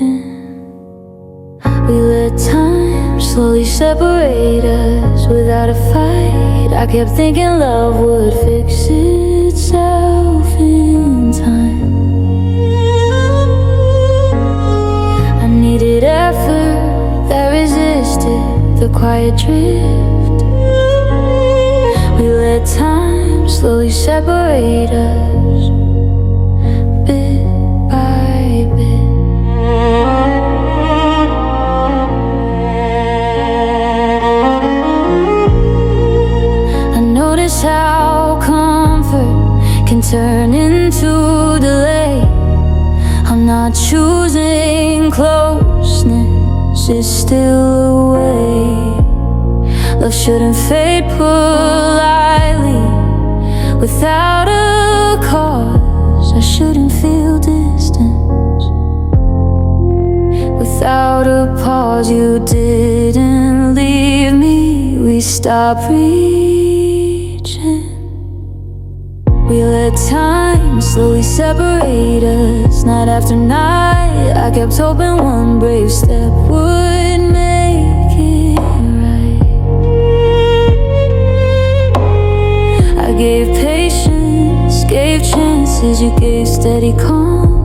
We let time slowly separate us without a fight. I kept thinking love would fix itself in time. I needed effort that resisted the quiet drift. We let time slowly separate us, bit by bit. I notice how comfort can turn into delay. I'm not choosing closeness, it's still a way. Love shouldn't fade politely without a cause. I shouldn't feel distance without a pause. You didn't leave me, we stopped reaching. We let time slowly separate us, night after night. I kept hoping one brave step would make it right. I gave patience, gave chances, you gave steady calm.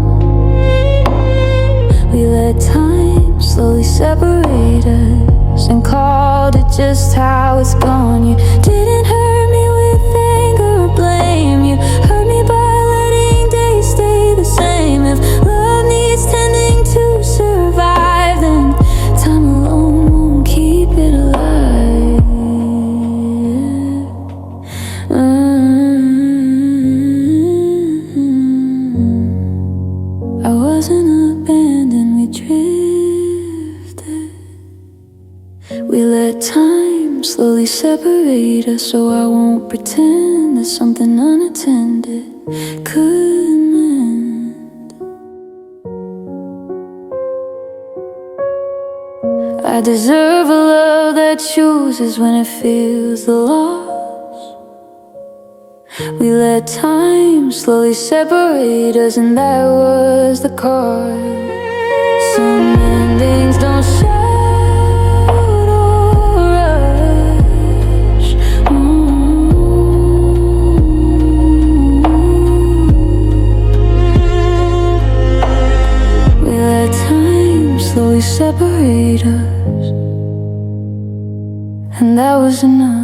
We let time slowly separate us and called it just how it's gone. You didn't hurt me with anger or blame. You hurt me by letting days stay the same. If love needs tending to survive, then time alone won't keep it alive. I wasn't abandoned, we drifted. We let time slowly separate us, so I won't pretend that something unattended could mend. I deserve a love that chooses when it feels the loss. We let time slowly separate us, and that was the cause. Some endings don't shout or rush. We let time slowly separate us, and that was enough.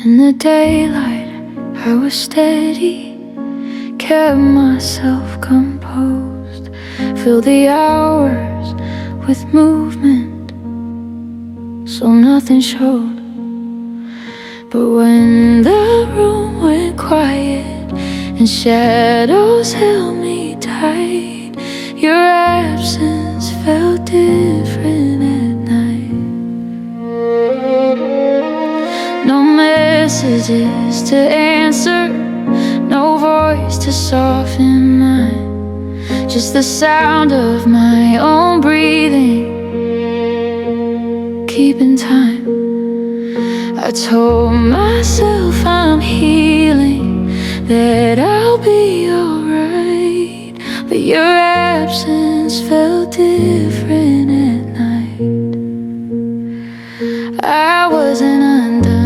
In the daylight, I was steady, kept myself composed, filled the hours with movement, so nothing showed. But when the room went quiet and shadows held me tight, your absence felt different at night. No messages to answer, no voice to soften mine, just the sound of my own breathing, keeping time. I told myself I'm healing, that I'll be alright, but your absence felt different at night. I wasn't undone,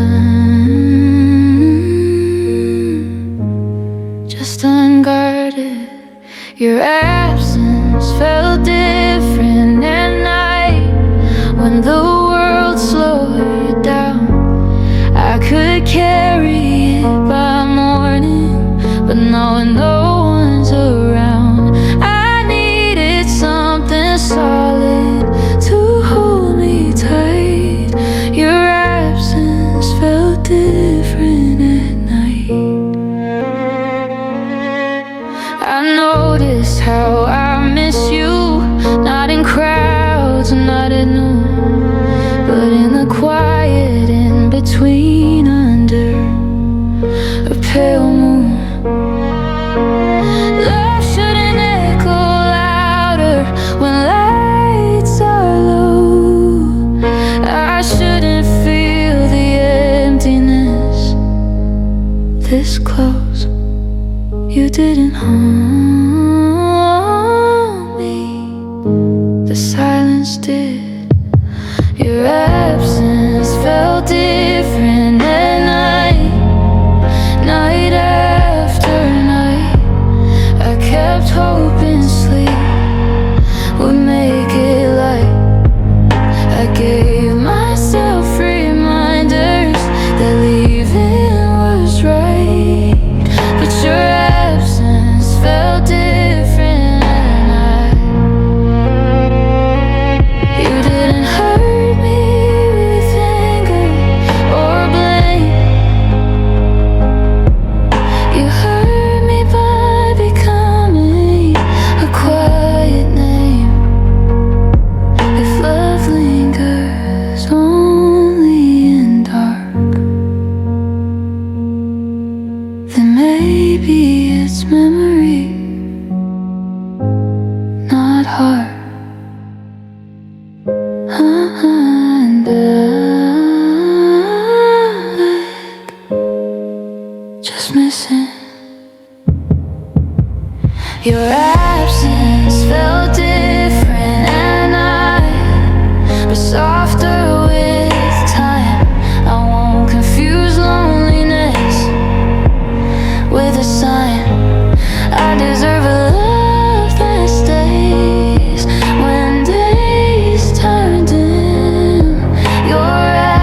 just unguarded. Your absence felt different at night. When the world slowed down, I could carry it by morning, but knowing no one's around, clouds, not at noon, but in the quiet in between, under a pale moon. Love shouldn't echo louder when lights are low. I shouldn't feel the emptiness this close. You didn't harm me, the silence did. Your absence felt different at night, night after night. I kept hoping sleep would make it light. I gave myself reminders that leaving was right, but your absence felt different at night. You didn't hurt me with anger or blame. You hurt me by becoming a quiet name. If love lingers only in dark, then maybe it's memory, not heart. And I'm just missing your absence. Felt different at night, but softer with time. I won't confuse loneliness with a sign. I deserve a love that stays when days turn dim. Your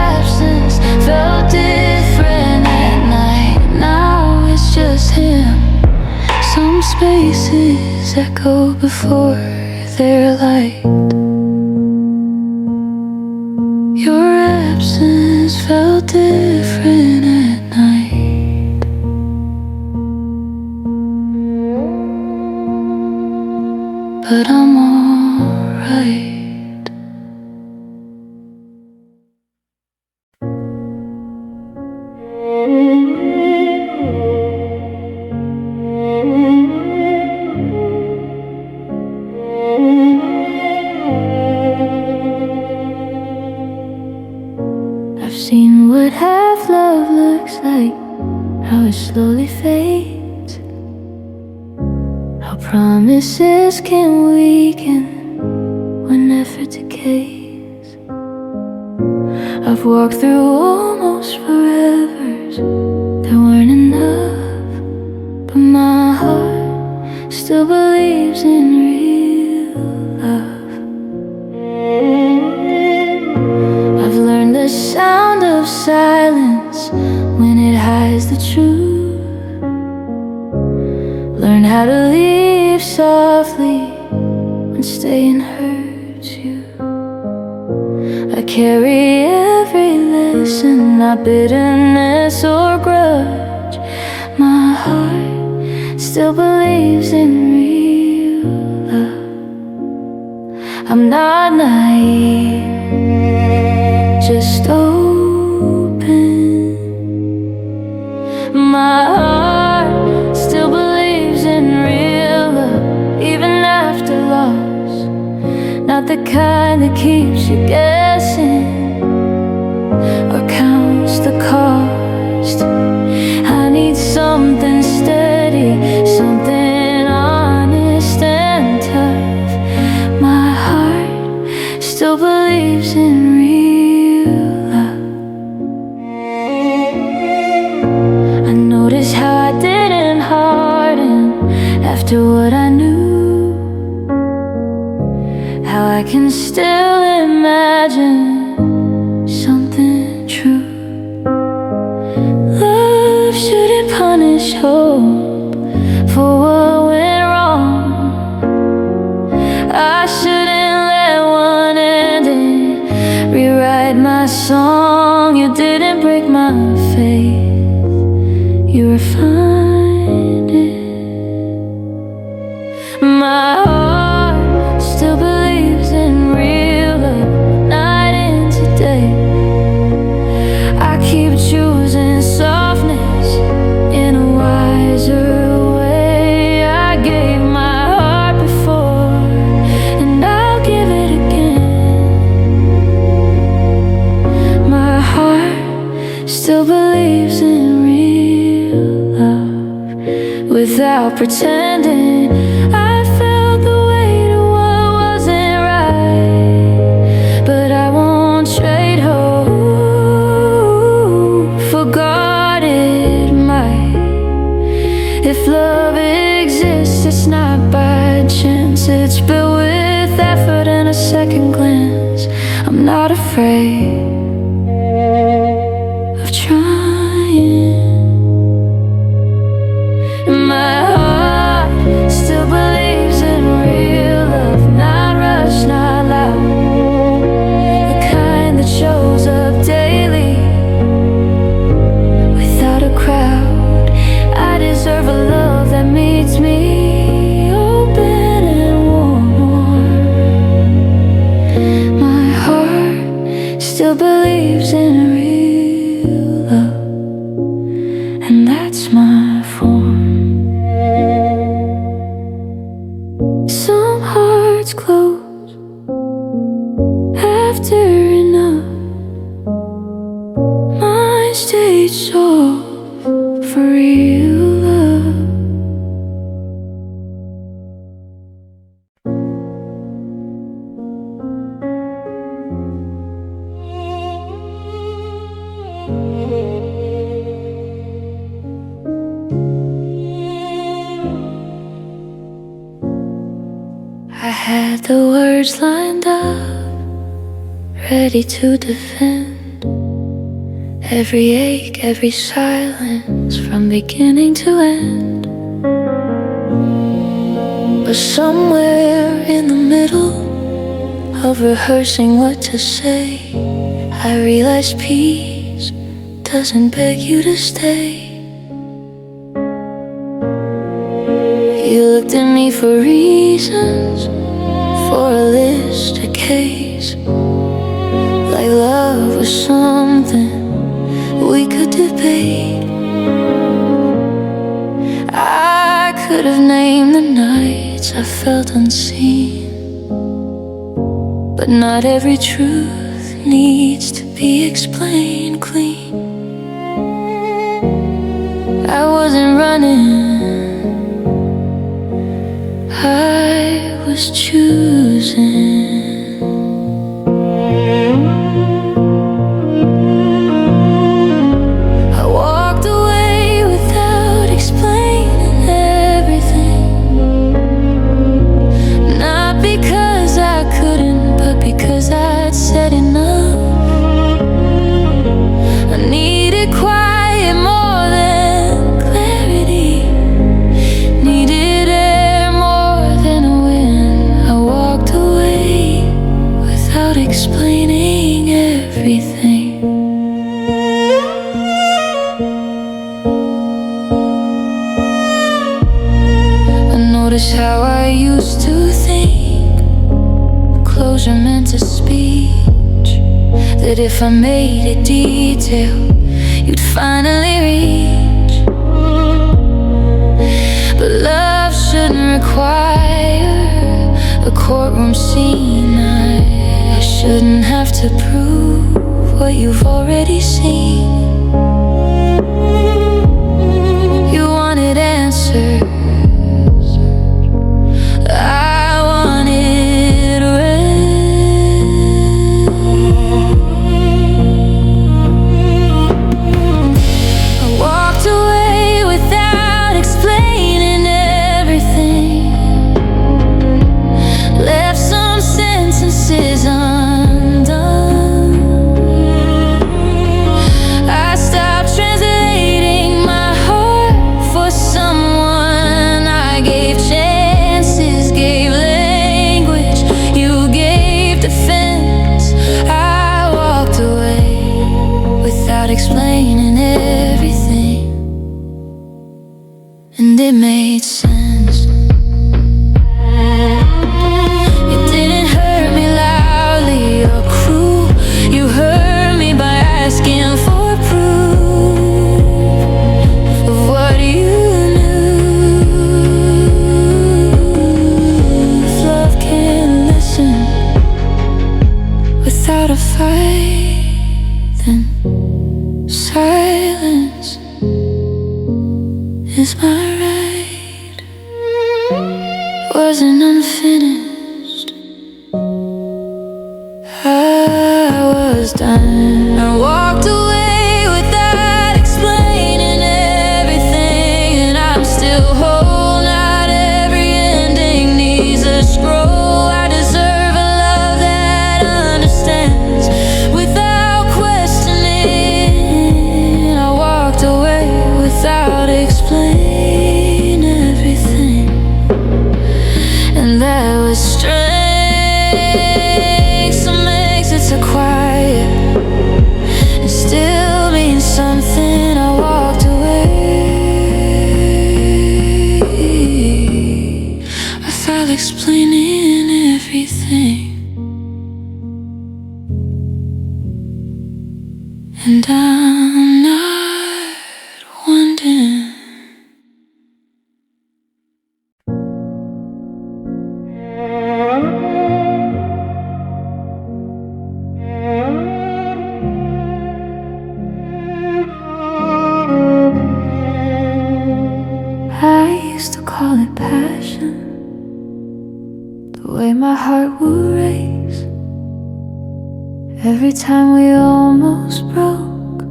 absence felt different at night. Now it's just him. Some spaces echo before they're light. Your absence felt different at night, but I'm alright. I've seen what half love looks like, how it slowly fades, how promises can weaken when effort decays. I've walked through almost forevers that weren't enough, but my heart still believes in real love. I've learned the sound of silence when it hides the truth. Learn how to leave softly when staying hurts you. I carry every lesson, not bitterness or grudge. My heart still believes in real love. I'm not naive, just open. My heart still believes in real love, even after loss. Not the kind that keeps you guessing or counts the cost. I need something steady, something honest and tough. My heart still believes in real love. I noticed how I didn't harden after what I knew, how I can still imagine something true. Love shouldn't punish hope for what went wrong. I shouldn't let one ending rewrite my song. You didn't break my faith, you refined it. My heart still believes in real pretending I felt the weight of what wasn't right. But I won't trade hope for God it might. If love exists, it's not by chance. It's built with effort and a second glance. I'm not afraid of trying. My heart still believes in real love, not rushed, not loud. The kind that shows up daily without a crowd. I deserve a love that meets me open and warm. My heart still believes in real love, and that's my form. Some hearts close after enough. Mine stayed soft for real love. I had the words lined up, ready to defend every ache, every silence, from beginning to end. But somewhere in the middle of rehearsing what to say, I realized peace doesn't beg you to stay. You looked at me for reasons, for a list, a case, like love was something we could debate. I could have named the nights I felt unseen, but not every truth needs to be explained clean. I wasn't running, I was choosing. I walked away without explaining everything, not because I couldn't, but because I'd said enough. I needed quiet more than clarity, needed air more than a wind. I walked away without explaining everything. I noticed how I used to think closure meant a speech, that if I made it detailed, you'd finally reach. But love shouldn't require a courtroom scene. I shouldn't have to prove what you've already seen. You wanted answers, I wanted rest. I walked away without explaining everything, left some sentences undone. I stopped translating my heart for someone. I gave chances, gave language, you gave defense. I walked away without explaining everything, and it made sense. It didn't hurt me loudly or cruel. You hurt me by asking for proof of what you knew. If love can't listen without a fight, then silence is my right. wasn't unfinished. I was done. I walked away without explaining everything, and I'm still whole. Not every ending needs a scroll. I deserve a love that understands without questioning. I walked away without explaining everything, and that was strange. Some exits are quiet and still means something. I walked away without explaining everything, and I'm not wondering. I used to call it passion, the way my heart would race every time we almost broke,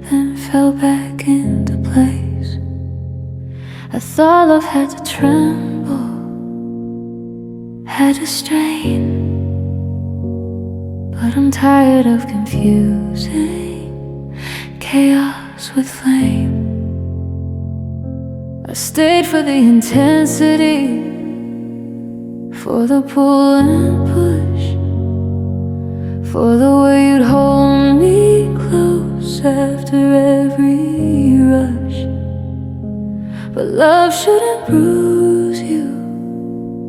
then fell back into place. I thought love had to tremble, had to strain, but I'm tired of confusing chaos with flame. I stayed for the intensity, for the pull and push, for the way you'd hold me close after every rush. But love shouldn't bruise you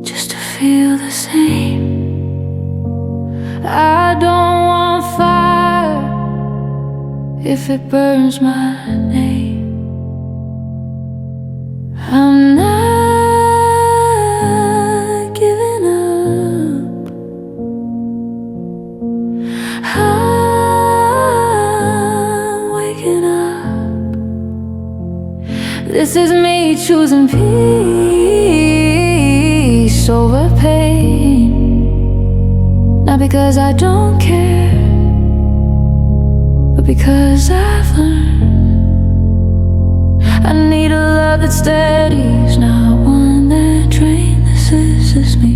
just to feel the same. I don't want fire if it burns my name. I'm not giving up. I'm waking up. This is me choosing peace over pain. Not because I don't care, but because I've learned I need a love that steadies, not one that drains. This is me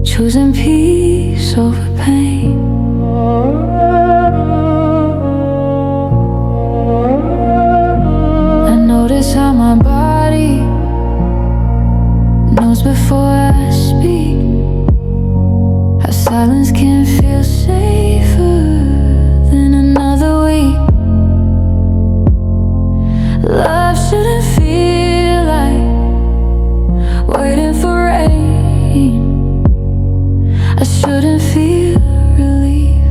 choosing peace over pain. I notice how my body knows before I speak, how silence can feel safer than another week. Love shouldn't feel like waiting for rain. I shouldn't feel relief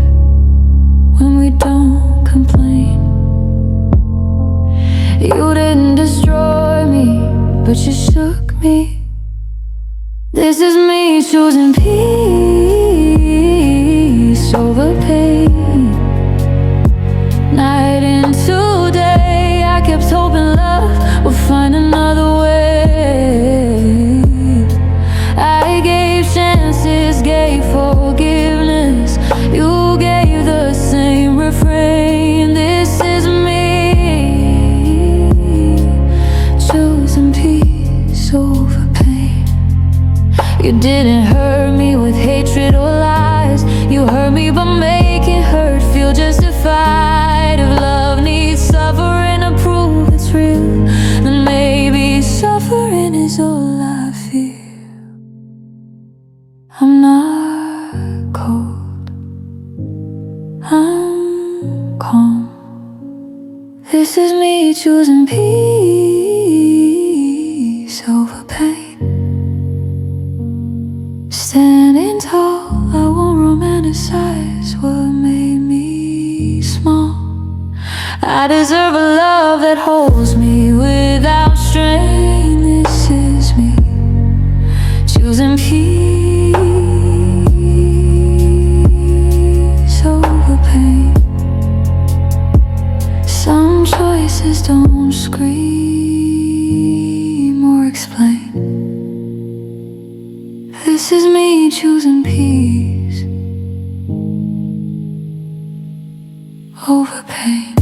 when we don't complain. You didn't destroy me, but you shook me. This is me choosing peace over pain. Night into day, I kept hoping love would find another way. I gave chances, gave forgiveness. You gave the same refrain. This is me choosing peace over pain. You didn't hurt me with hatred or lies. You hurt me by making hurt feel justified. If love needs suffering to prove it's real, then maybe suffering is all I feel. I'm not cold, I'm calm. This is me choosing peace over pain. Standing tall, I won't romanticize what made me small. I deserve a love that holds me without strain. This is me choosing peace over pain. Some choices don't scream or explain. over pain.